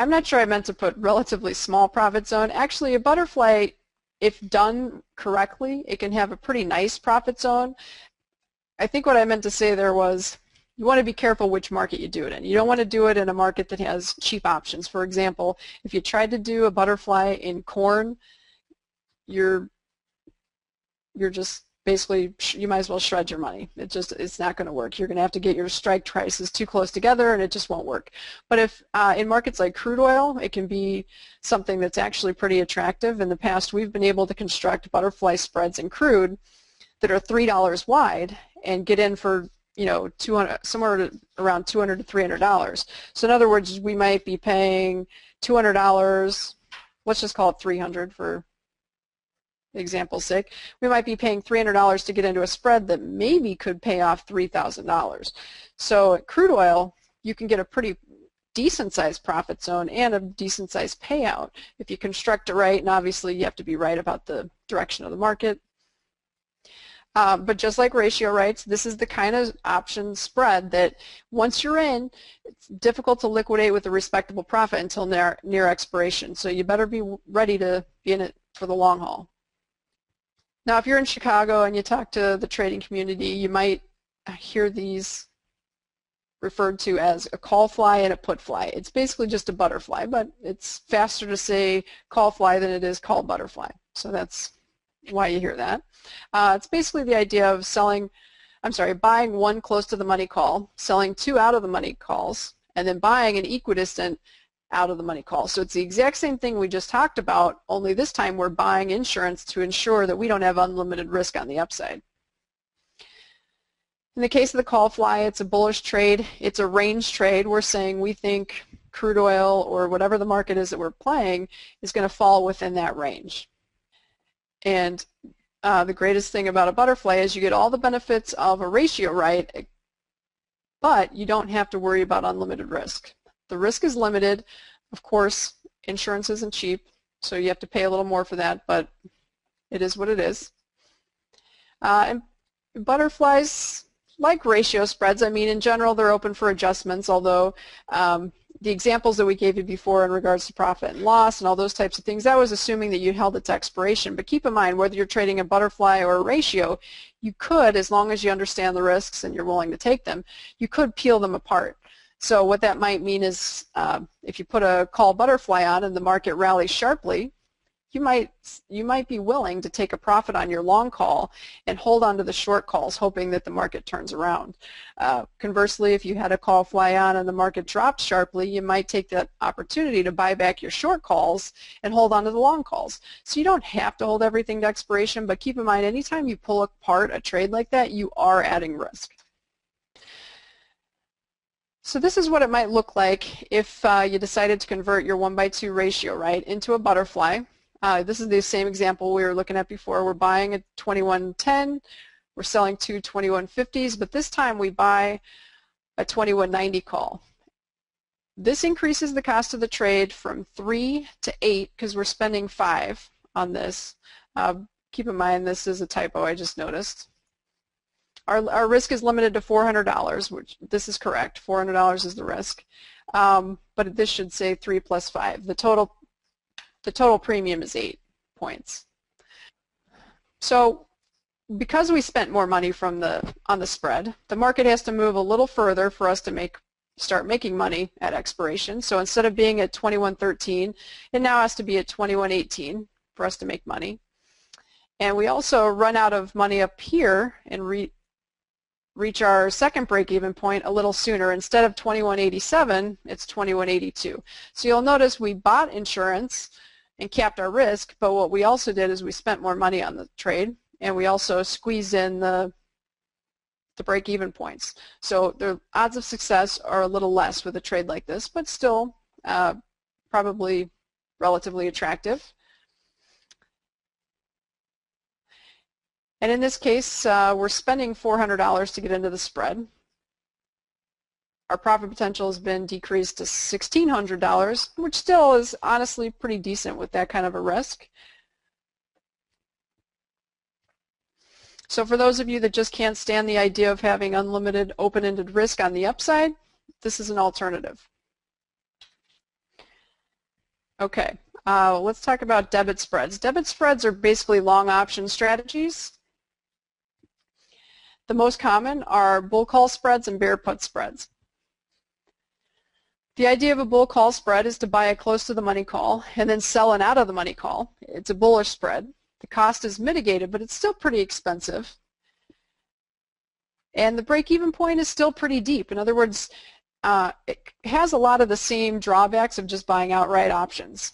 not sure I meant to put relatively small profit zone. Actually, a butterfly, if done correctly, it can have a pretty nice profit zone. I think what I meant to say there was you want to be careful which market you do it in. You don't want to do it in a market that has cheap options. For example, if you tried to do a butterfly in corn, you're just basically, you might as well shred your money. It's not going to work. You're going to have to get your strike prices too close together and it just won't work. But if in markets like crude oil, it can be something that's actually pretty attractive. In the past, we've been able to construct butterfly spreads in crude that are $3 wide and get in for, you know, somewhere around $200 to $300. So in other words, we might be paying $200, let's just call it $300 for example's sake. We might be paying $300 to get into a spread that maybe could pay off $3,000. So at crude oil, you can get a pretty decent sized profit zone and a decent sized payout if you construct it right, and obviously you have to be right about the direction of the market. But just like ratio rights, this is the kind of option spread that once you're in, it's difficult to liquidate with a respectable profit until near expiration. So you better be ready to be in it for the long haul. Now, if you're in Chicago and you talk to the trading community, you might hear these referred to as a call fly and a put fly. It's basically just a butterfly, but it's faster to say call fly than it is call butterfly. So that's why you hear that. It's basically the idea of buying one close to the money call, selling two out of the money calls, and then buying an equidistant out of the money call. So it's the exact same thing we just talked about, only this time we're buying insurance to ensure that we don't have unlimited risk on the upside. In the case of the call fly, it's a bullish trade. It's a range trade. We're saying we think crude oil or whatever the market is that we're playing is going to fall within that range. And the greatest thing about a butterfly is you get all the benefits of a ratio right, but you don't have to worry about unlimited risk. The risk is limited. Of course, insurance isn't cheap, so you have to pay a little more for that, but it is what it is. And butterflies, like ratio spreads, I mean, in general, they're open for adjustments, although the examples that we gave you before in regards to profit and loss and all those types of things, that was assuming that you held it to expiration. But keep in mind, whether you're trading a butterfly or a ratio, you could, as long as you understand the risks and you're willing to take them, you could peel them apart. So what that might mean is if you put a call butterfly on and the market rallies sharply, you might be willing to take a profit on your long call and hold on to the short calls, hoping that the market turns around. Conversely, if you had a call fly on and the market dropped sharply, you might take that opportunity to buy back your short calls and hold on to the long calls. So you don't have to hold everything to expiration, but keep in mind, anytime you pull apart a trade like that, you are adding risk. So this is what it might look like if you decided to convert your 1:2 ratio, right, into a butterfly. This is the same example we were looking at before. We're buying a 21.10, we're selling two 21.50s, but this time we buy a 21.90 call. This increases the cost of the trade from 3 to 8 because we're spending 5 on this. Keep in mind this is a typo I just noticed. Our risk is limited to $400, which this is correct. $400 is the risk, but this should say 3 plus 5. The total premium is 8 points. So because we spent more money on the spread, the market has to move a little further for us to start making money at expiration. So instead of being at 21.13, it now has to be at 21.18 for us to make money. And we also run out of money up here and reach our second break-even point a little sooner. Instead of 21.87, it's 21.82. So you'll notice we bought insurance and capped our risk, but what we also did is we spent more money on the trade, and we also squeezed in the break-even points. So the odds of success are a little less with a trade like this, but still probably relatively attractive. And in this case, we're spending $400 to get into the spread. Our profit potential has been decreased to $1,600, which still is honestly pretty decent with that kind of a risk. So for those of you that just can't stand the idea of having unlimited open-ended risk on the upside, this is an alternative. Okay, let's talk about debit spreads. Debit spreads are basically long option strategies. The most common are bull call spreads and bear put spreads. The idea of a bull call spread is to buy a close to the money call and then sell an out of the money call. It's a bullish spread. The cost is mitigated, but it's still pretty expensive. And the break-even point is still pretty deep. In other words, it has a lot of the same drawbacks of just buying outright options,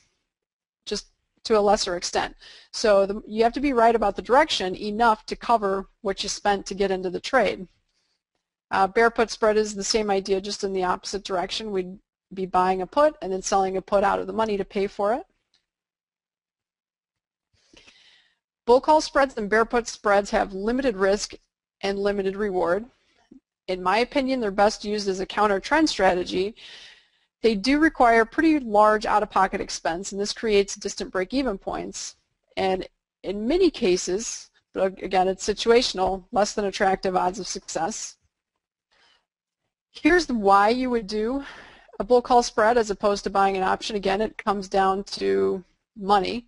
just to a lesser extent. So you have to be right about the direction enough to cover what you spent to get into the trade. Bear put spread is the same idea, just in the opposite direction. We'd be buying a put and then selling a put out of the money to pay for it. Bull call spreads and bear put spreads have limited risk and limited reward. In my opinion, they're best used as a counter trend strategy. They do require pretty large out-of-pocket expense, and this creates distant break-even points. And in many cases, but again, it's situational, less than attractive odds of success. Here's why you would do a bull call spread as opposed to buying an option. Again, it comes down to money.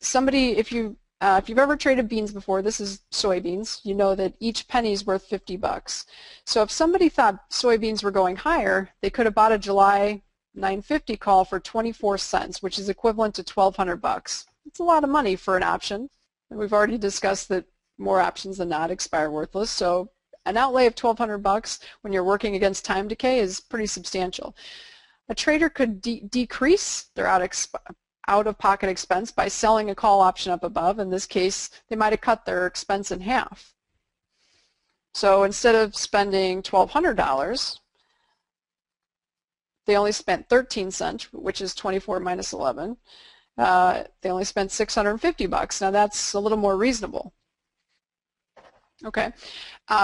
If you if you've ever traded beans before, this is soybeans, you know that each penny is worth 50 bucks. So if somebody thought soybeans were going higher, they could have bought a July 950 call for 24 cents, which is equivalent to 1,200 bucks. It's a lot of money for an option. And we've already discussed that more options than not expire worthless. So an outlay of 1,200 bucks when you're working against time decay is pretty substantial. A trader could decrease their out-of-pocket expense by selling a call option up above. In this case, they might have cut their expense in half. So instead of spending $1,200, they only spent 13 cents, which is 24 minus 11. They only spent 650 bucks. Now that's a little more reasonable. Okay.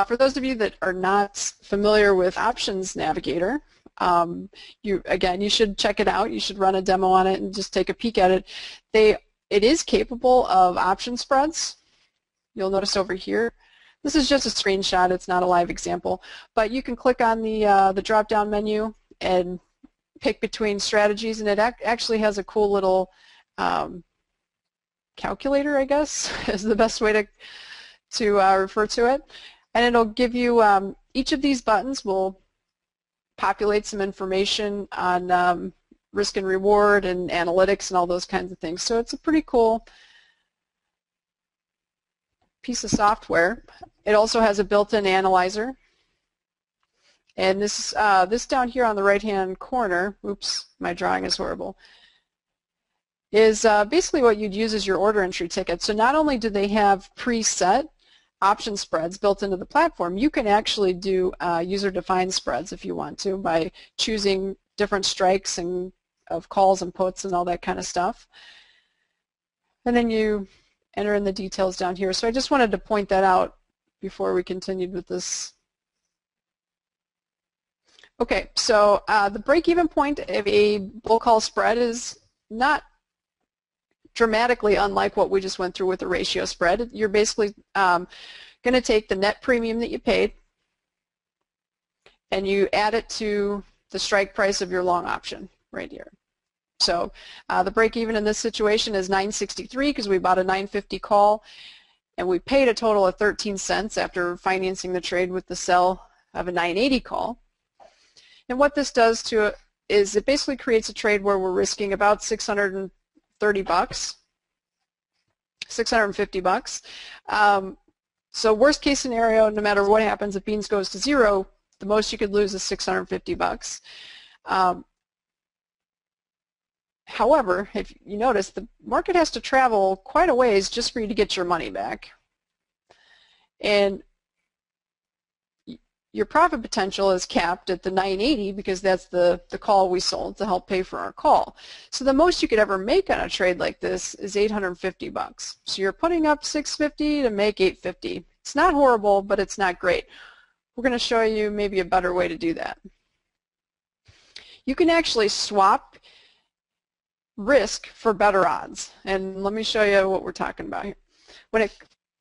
For those of you that are not familiar with Options Navigator, you should check it out. You should run a demo on it and just take a peek at it. It is capable of option spreads. You'll notice over here. This is just a screenshot. It's not a live example, but you can click on the drop-down menu and pick between strategies, and it actually has a cool little calculator, I guess, is the best way to refer to it. And it'll give you, each of these buttons will populate some information on risk and reward and analytics and all those kinds of things. So it's a pretty cool piece of software. It also has a built-in analyzer. And this down here on the right-hand corner, oops, my drawing is horrible, is basically what you'd use as your order entry ticket. So not only do they have preset option spreads built into the platform, you can actually do user-defined spreads if you want to by choosing different strikes and of calls and puts and all that kind of stuff. And then you enter in the details down here. So I just wanted to point that out before we continued with this. Okay, so the break-even point of a bull call spread is not dramatically unlike what we just went through with the ratio spread. You're basically going to take the net premium that you paid and you add it to the strike price of your long option right here. So the break-even in this situation is $9.63 because we bought a $9.50 call and we paid a total of 13 cents after financing the trade with the sell of a $9.80 call. And what this does to it is it basically creates a trade where we're risking about 630 bucks, 650 bucks. So worst case scenario, no matter what happens, if beans goes to zero, the most you could lose is 650 bucks. However, if you notice, the market has to travel quite a ways just for you to get your money back. And your profit potential is capped at the 980 because that's the call we sold to help pay for our call. So the most you could ever make on a trade like this is 850 bucks. So you're putting up 650 to make 850. It's not horrible, but it's not great. We're going to show you maybe a better way to do that. You can actually swap risk for better odds. And let me show you what we're talking about here.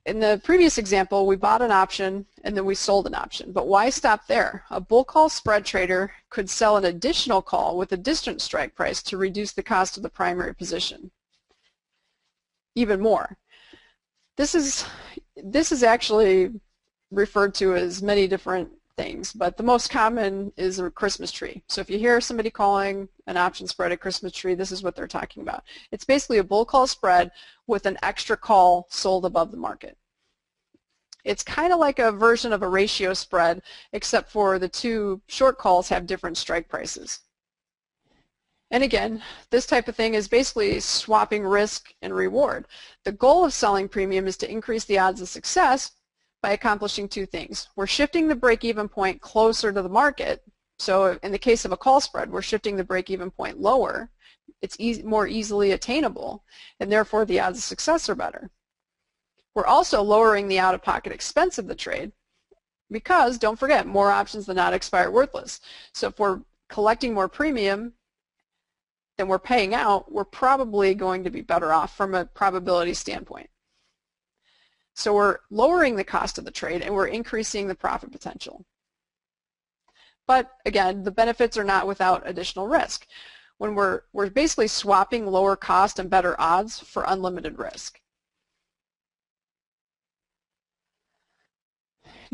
In the previous example, we bought an option and then we sold an option. But why stop there? A bull call spread trader could sell an additional call with a distant strike price to reduce the cost of the primary position even more. This is actually referred to as many different things, but the most common is a Christmas tree. So if you hear somebody calling an option spread a Christmas tree, this is what they're talking about. It's basically a bull call spread with an extra call sold above the market. It's kind of like a version of a ratio spread, except for the two short calls have different strike prices. And again, this type of thing is basically swapping risk and reward. The goal of selling premium is to increase the odds of success by accomplishing two things. We're shifting the break-even point closer to the market. So in the case of a call spread, we're shifting the break-even point lower. It's more easily attainable, and therefore the odds of success are better. We're also lowering the out-of-pocket expense of the trade because, don't forget, more options than not expire worthless. So if we're collecting more premium than we're paying out, we're probably going to be better off from a probability standpoint. So we're lowering the cost of the trade and we're increasing the profit potential. But again, the benefits are not without additional risk. When we're basically swapping lower cost and better odds for unlimited risk.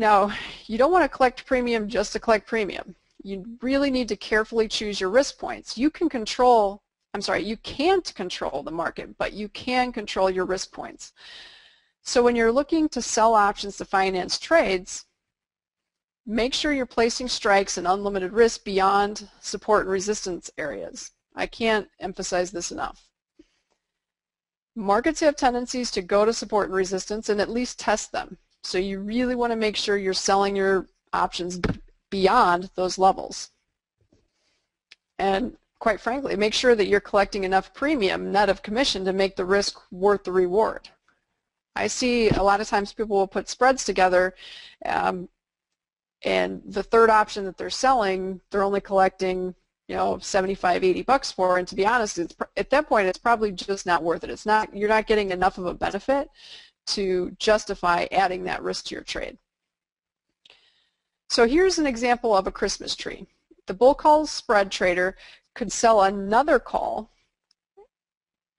Now, you don't want to collect premium just to collect premium. You really need to carefully choose your risk points. You can't control the market, but you can control your risk points. So when you're looking to sell options to finance trades, make sure you're placing strikes and unlimited risk beyond support and resistance areas. I can't emphasize this enough. Markets have tendencies to go to support and resistance and at least test them. So you really want to make sure you're selling your options beyond those levels. And quite frankly, make sure that you're collecting enough premium net of commission to make the risk worth the reward. I see a lot of times people will put spreads together and the third option that they're selling, they're only collecting, you know, $75, $80 for, and to be honest, at that point it's probably just not worth it. You're not getting enough of a benefit to justify adding that risk to your trade. So here's an example of a Christmas tree. The bull call spread trader could sell another call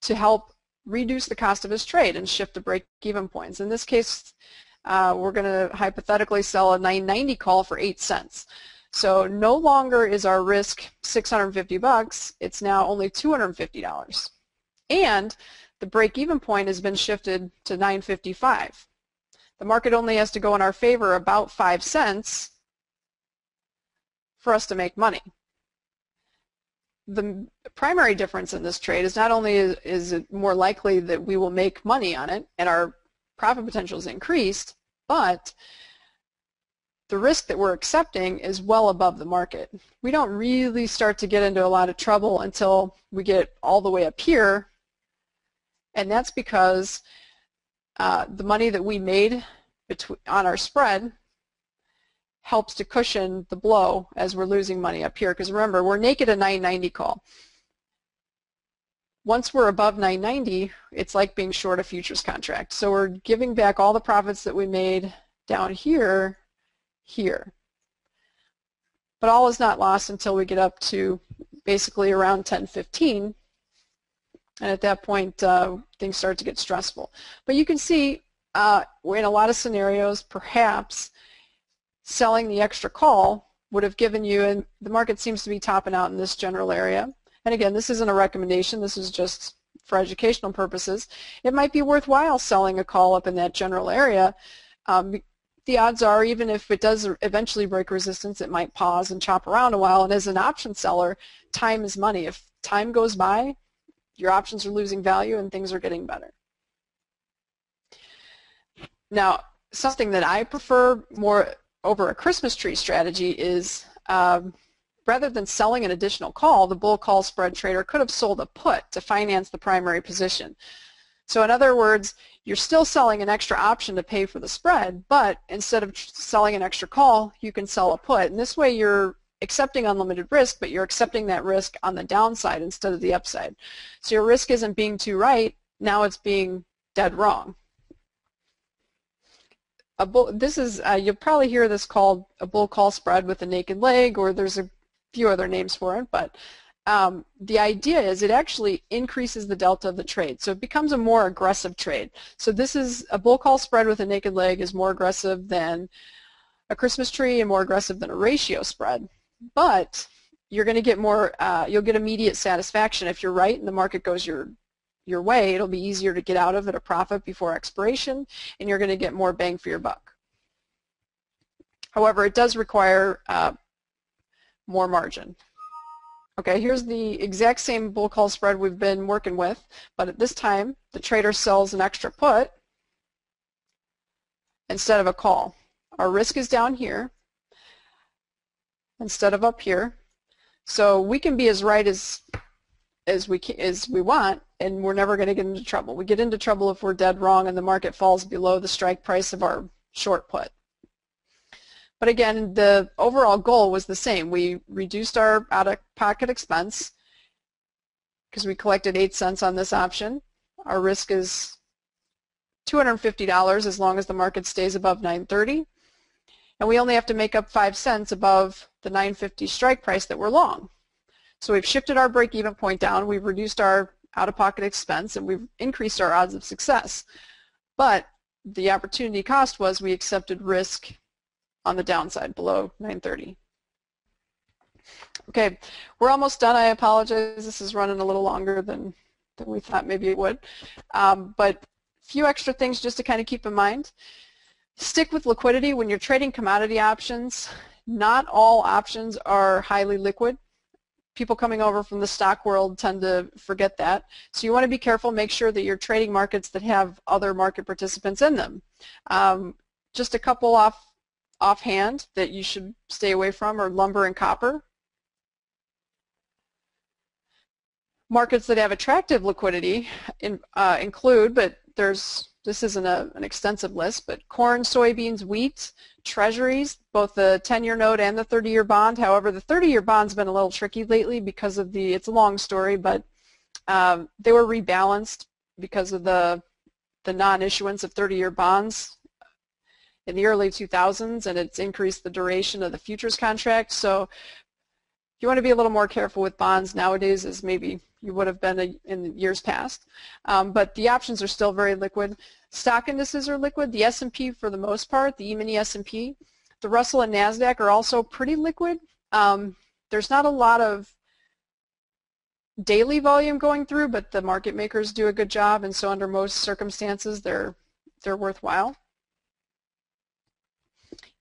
to help reduce the cost of his trade and shift the break-even points. In this case, we're going to hypothetically sell a 990 call for 8 cents. So no longer is our risk $650, it's now only $250. And the break-even point has been shifted to 955. The market only has to go in our favor about 5 cents for us to make money. The primary difference in this trade is not only is it more likely that we will make money on it and our profit potential is increased, but the risk that we're accepting is well above the market. We don't really start to get into a lot of trouble until we get all the way up here, and that's because the money that we made on our spread helps to cushion the blow as we're losing money up here, because remember, we're naked a 990 call. Once we're above 990, it's like being short a futures contract. So we're giving back all the profits that we made down here. But all is not lost until we get up to basically around 1015, and at that point things start to get stressful. But you can see we're in a lot of scenarios, perhaps selling the extra call would have given you, and the market seems to be topping out in this general area. And again, this isn't a recommendation, this is just for educational purposes. It might be worthwhile selling a call up in that general area. The odds are, even if it does eventually break resistance, it might pause and chop around a while, and as an option seller, time is money. If time goes by, your options are losing value and things are getting better. Now, something that I prefer more over a Christmas tree strategy is rather than selling an additional call, the bull call spread trader could have sold a put to finance the primary position. So in other words, you're still selling an extra option to pay for the spread, but instead of selling an extra call, you can sell a put. And this way you're accepting unlimited risk, but you're accepting that risk on the downside instead of the upside. So your risk isn't being too right, now it's being dead wrong. You'll probably hear this called a bull call spread with a naked leg, or there's a few other names for it, but the idea is it actually increases the delta of the trade, so it becomes a more aggressive trade. So this is a bull call spread with a naked leg is more aggressive than a Christmas tree and more aggressive than a ratio spread, but you're going to get more, you'll get immediate satisfaction. If you're right and the market goes your way, it'll be easier to get out of at a profit before expiration, and you're going to get more bang for your buck. However, it does require more margin. Okay, here's the exact same bull call spread we've been working with, but at this time the trader sells an extra put instead of a call. Our risk is down here instead of up here, so we can be as right as we want, and we're never going to get into trouble. We get into trouble if we're dead wrong and the market falls below the strike price of our short put. But again, the overall goal was the same. We reduced our out-of-pocket expense because we collected 8 cents on this option. Our risk is $250 as long as the market stays above 930. And we only have to make up 5 cents above the 950 strike price that we're long. So we've shifted our break-even point down, we've reduced our out-of-pocket expense, and we've increased our odds of success. But the opportunity cost was we accepted risk on the downside below 930. Okay, we're almost done. I apologize. This is running a little longer than we thought maybe it would. But a few extra things just to kind of keep in mind. Stick with liquidity when you're trading commodity options. Not all options are highly liquid. People coming over from the stock world tend to forget that. So you want to be careful, make sure that you're trading markets that have other market participants in them. Just a couple offhand that you should stay away from are lumber and copper. Markets that have attractive liquidity include, but this isn't an extensive list, but corn, soybeans, wheat, treasuries, both the 10-year note and the 30-year bond. However, the 30-year bond's been a little tricky lately because of it's a long story, but they were rebalanced because of the non-issuance of 30-year bonds in the early 2000s, and it's increased the duration of the futures contract. So you want to be a little more careful with bonds nowadays as maybe you would have been in years past. But the options are still very liquid. Stock indices are liquid. The S&P for the most part, the E-mini S&P. The Russell and NASDAQ are also pretty liquid. There's not a lot of daily volume going through, but the market makers do a good job, and so under most circumstances they're worthwhile.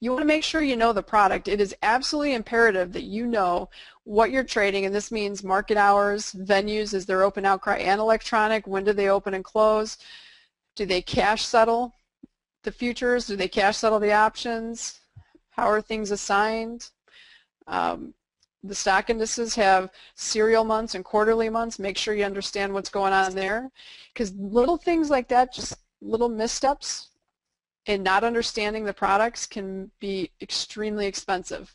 You want to make sure you know the product. It is absolutely imperative that you know what you're trading, and this means market hours, venues, is there open, outcry, and electronic? When do they open and close? Do they cash settle the futures? Do they cash settle the options? How are things assigned? The stock indices have serial months and quarterly months. Make sure you understand what's going on there, because little things like that, just little missteps and not understanding the products can be extremely expensive.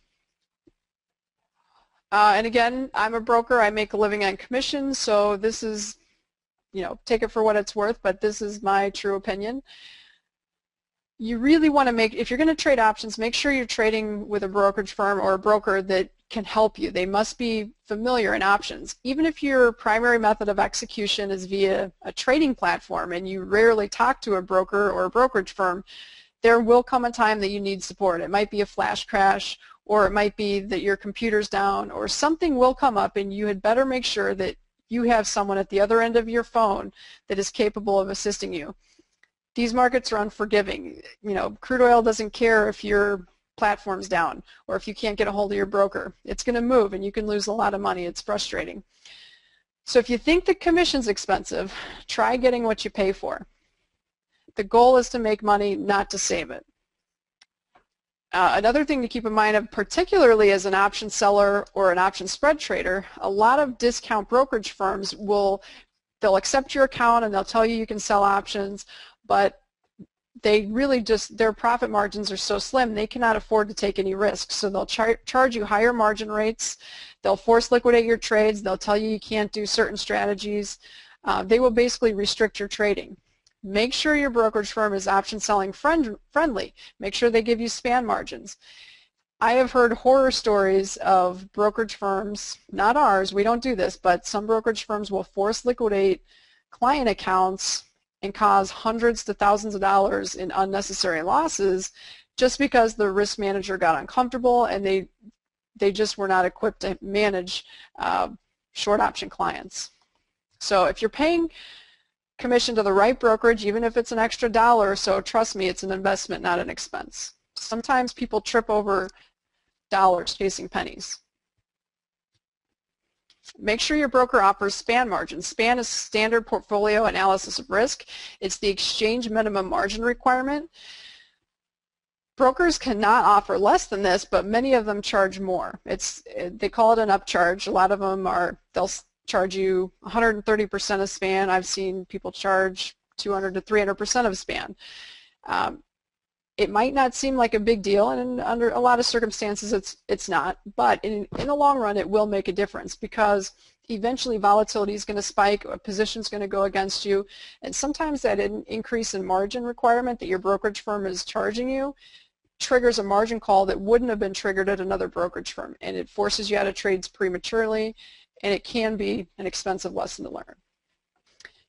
And again, I'm a broker. I make a living on commission, so this is, take it for what it's worth, but this is my true opinion. You really want to if you're going to trade options, make sure you're trading with a brokerage firm or a broker that can help you. They must be familiar in options. Even if your primary method of execution is via a trading platform and you rarely talk to a broker or a brokerage firm, there will come a time that you need support. It might be a flash crash, or it might be that your computer's down, or something will come up, and you had better make sure that you have someone at the other end of your phone that is capable of assisting you. These markets are unforgiving. Crude oil doesn't care if your platform's down or if you can't get a hold of your broker. It's going to move and you can lose a lot of money. It's frustrating. So if you think the commission's expensive, try getting what you pay for. The goal is to make money, not to save it. Another thing to keep in mind, particularly as an option seller or an option spread trader, a lot of discount brokerage firms they'll accept your account and they'll tell you can sell options, but they really their profit margins are so slim they cannot afford to take any risk. So they'll charge you higher margin rates, they'll force liquidate your trades, they'll tell you can't do certain strategies. They will basically restrict your trading. Make sure your brokerage firm is option selling friendly. Make sure they give you span margins. I have heard horror stories of brokerage firms, not ours, we don't do this, but some brokerage firms will force liquidate client accounts and cause hundreds to thousands of dollars in unnecessary losses just because the risk manager got uncomfortable and they just were not equipped to manage short option clients. So if you're paying commission to the right brokerage, even if it's an extra dollar or so, trust me, it's an investment, not an expense. Sometimes people trip over dollars chasing pennies. Make sure your broker offers span margins. Span is standard portfolio analysis of risk. It's the exchange minimum margin requirement. Brokers cannot offer less than this, but many of them charge more. They call it an upcharge. A lot of them they'll charge you 130% of span. I've seen people charge 200 to 300% of span. It might not seem like a big deal, and under a lot of circumstances it's not, but in the long run it will make a difference, because eventually volatility is going to spike, a position is going to go against you, and sometimes that increase in margin requirement that your brokerage firm is charging you triggers a margin call that wouldn't have been triggered at another brokerage firm, and it forces you out of trades prematurely, and it can be an expensive lesson to learn.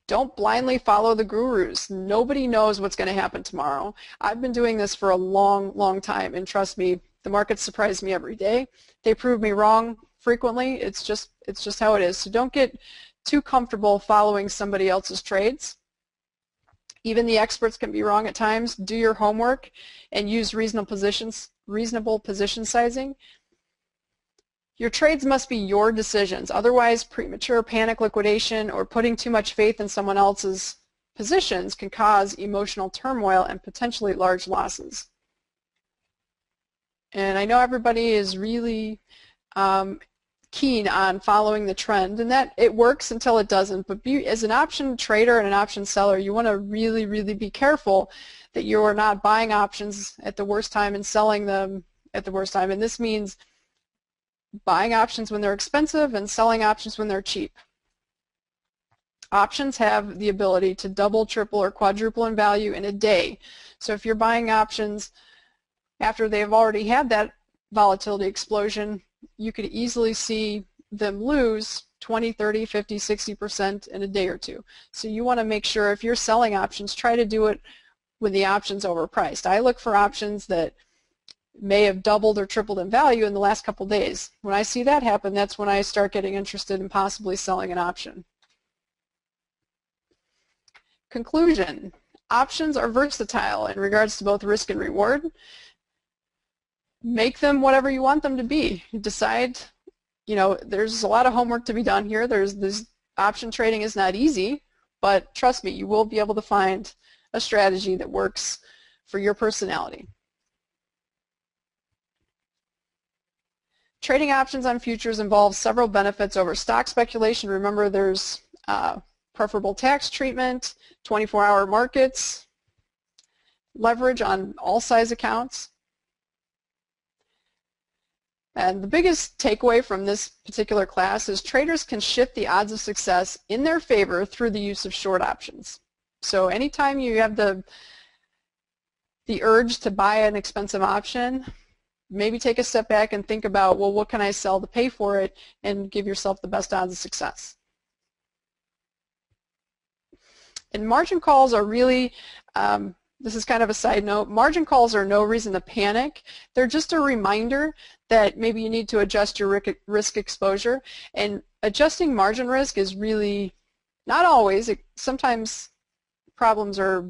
Don't blindly follow the gurus. Nobody knows what's going to happen tomorrow. I've been doing this for a long, long time, and trust me, the markets surprise me every day. They prove me wrong frequently. It's just how it is. So don't get too comfortable following somebody else's trades. Even the experts can be wrong at times. Do your homework and use reasonable position sizing. Your trades must be your decisions. Otherwise, premature panic liquidation or putting too much faith in someone else's positions can cause emotional turmoil and potentially large losses. And I know everybody is really keen on following the trend, and that it works until it doesn't. But as an option trader and an option seller, you want to really, really be careful that you are not buying options at the worst time and selling them at the worst time. And this means buying options when they're expensive and selling options when they're cheap. Options have the ability to double, triple, or quadruple in value in a day. So if you're buying options after they've already had that volatility explosion, you could easily see them lose 20, 30, 50, 60% in a day or two. So you want to make sure if you're selling options, try to do it when the option's overpriced. I look for options that may have doubled or tripled in value in the last couple days. When I see that happen, that's when I start getting interested in possibly selling an option. Conclusion. Options are versatile in regards to both risk and reward. Make them whatever you want them to be. Decide, there's a lot of homework to be done here. This option trading is not easy, but trust me, you will be able to find a strategy that works for your personality. Trading options on futures involves several benefits over stock speculation. Remember, there's preferable tax treatment, 24-hour markets, leverage on all size accounts. And the biggest takeaway from this particular class is traders can shift the odds of success in their favor through the use of short options. So anytime you have the urge to buy an expensive option, maybe take a step back and think about, well, what can I sell to pay for it, and give yourself the best odds of success. And margin calls are really, this is kind of a side note, margin calls are no reason to panic. They're just a reminder that maybe you need to adjust your risk exposure. And adjusting margin risk is really, not always, sometimes problems are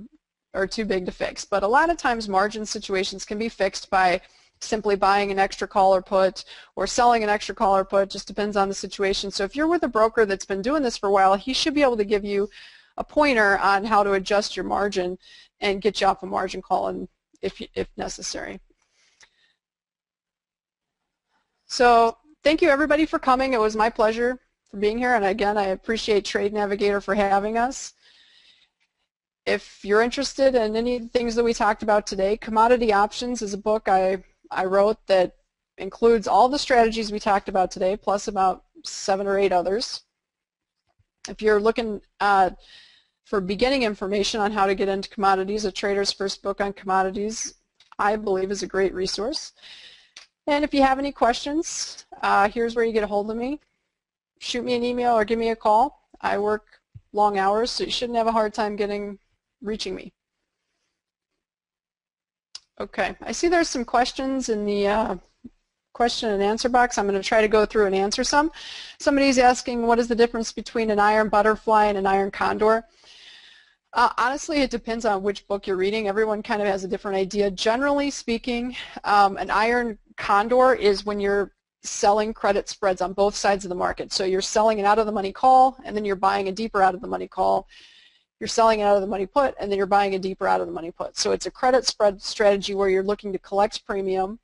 too big to fix, but a lot of times margin situations can be fixed by simply buying an extra call or put or selling an extra call or put. Just depends on the situation. So if you're with a broker that's been doing this for a while, he should be able to give you a pointer on how to adjust your margin and get you off a margin call if necessary. So thank you everybody for coming. It was my pleasure for being here, and again, I appreciate Trade Navigator for having us. If you're interested in any of the things that we talked about today, Commodity Options is a book I wrote that includes all the strategies we talked about today, plus about 7 or 8 others. If you're looking for beginning information on how to get into commodities, A Trader's First Book on Commodities, I believe, is a great resource. And if you have any questions, here's where you get a hold of me. Shoot me an email or give me a call. I work long hours, so you shouldn't have a hard time reaching me. Okay, I see there's some questions in the question and answer box. I'm going to try to go through and answer some. Somebody's asking, what is the difference between an iron butterfly and an iron condor? Honestly, it depends on which book you're reading. Everyone kind of has a different idea. Generally speaking, an iron condor is when you're selling credit spreads on both sides of the market. So you're selling an out-of-the-money call, and then you're buying a deeper out-of-the-money call. You're selling an out-of-the-money put, and then you're buying a deeper out-of-the-money put. So it's a credit spread strategy where you're looking to collect premium,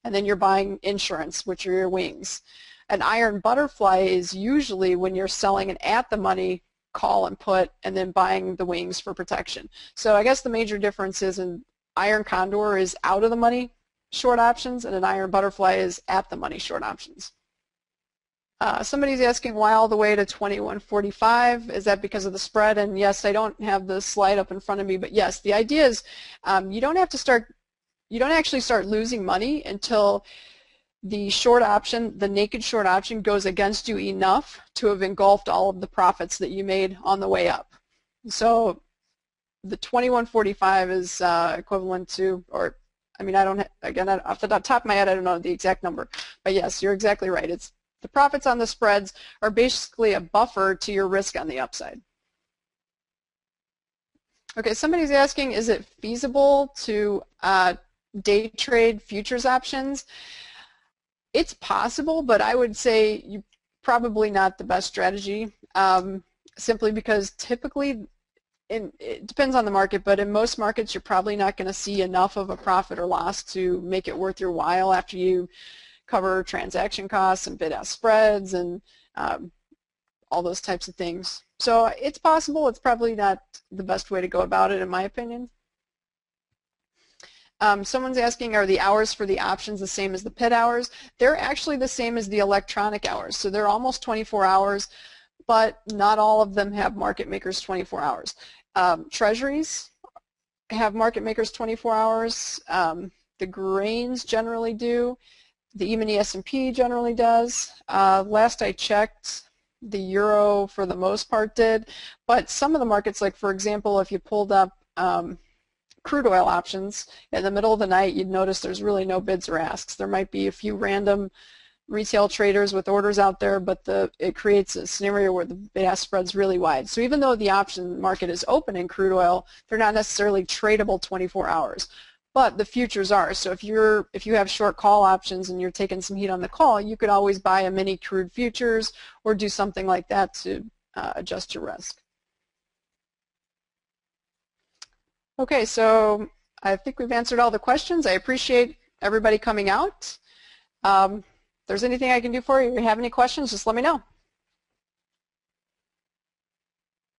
and then you're buying insurance, which are your wings. An iron butterfly is usually when you're selling an at-the-money call and put, and then buying the wings for protection. So I guess the major difference is an iron condor is out-of-the-money short options, and an iron butterfly is at-the-money short options. Somebody's asking why all the way to 21.45. Is that because of the spread? And yes, I don't have the slide up in front of me, but yes, the idea is you don't actually start losing money until the short option, the naked short option, goes against you enough to have engulfed all of the profits that you made on the way up. So the 2145 is equivalent to, or I mean, I don't, again, off the top of my head, I don't know the exact number, but yes, you're exactly right. It's the profits on the spreads are basically a buffer to your risk on the upside. Okay, somebody's asking, is it feasible to day trade futures options? It's possible, but I would say you probably not the best strategy, simply because typically, it depends on the market, but in most markets you're probably not going to see enough of a profit or loss to make it worth your while after you cover transaction costs and bid-ask spreads and all those types of things. So it's possible. It's probably not the best way to go about it, in my opinion. Someone's asking, are the hours for the options the same as the pit hours? They're actually the same as the electronic hours. So they're almost 24 hours, but not all of them have market makers 24 hours. Treasuries have market makers 24 hours. The grains generally do. The E-mini S&P generally does. Last I checked, the euro for the most part did, but some of the markets, like for example, if you pulled up crude oil options in the middle of the night, you'd notice there's really no bids or asks. There might be a few random retail traders with orders out there, but it creates a scenario where the bid-ask spread's really wide. So even though the option market is open in crude oil, they're not necessarily tradable 24 hours. But the futures are. So if you have short call options and you're taking some heat on the call, you could always buy a mini crude futures or do something like that to adjust your risk. Okay, so I think we've answered all the questions. I appreciate everybody coming out. If there's anything I can do for you, if you have any questions, just let me know.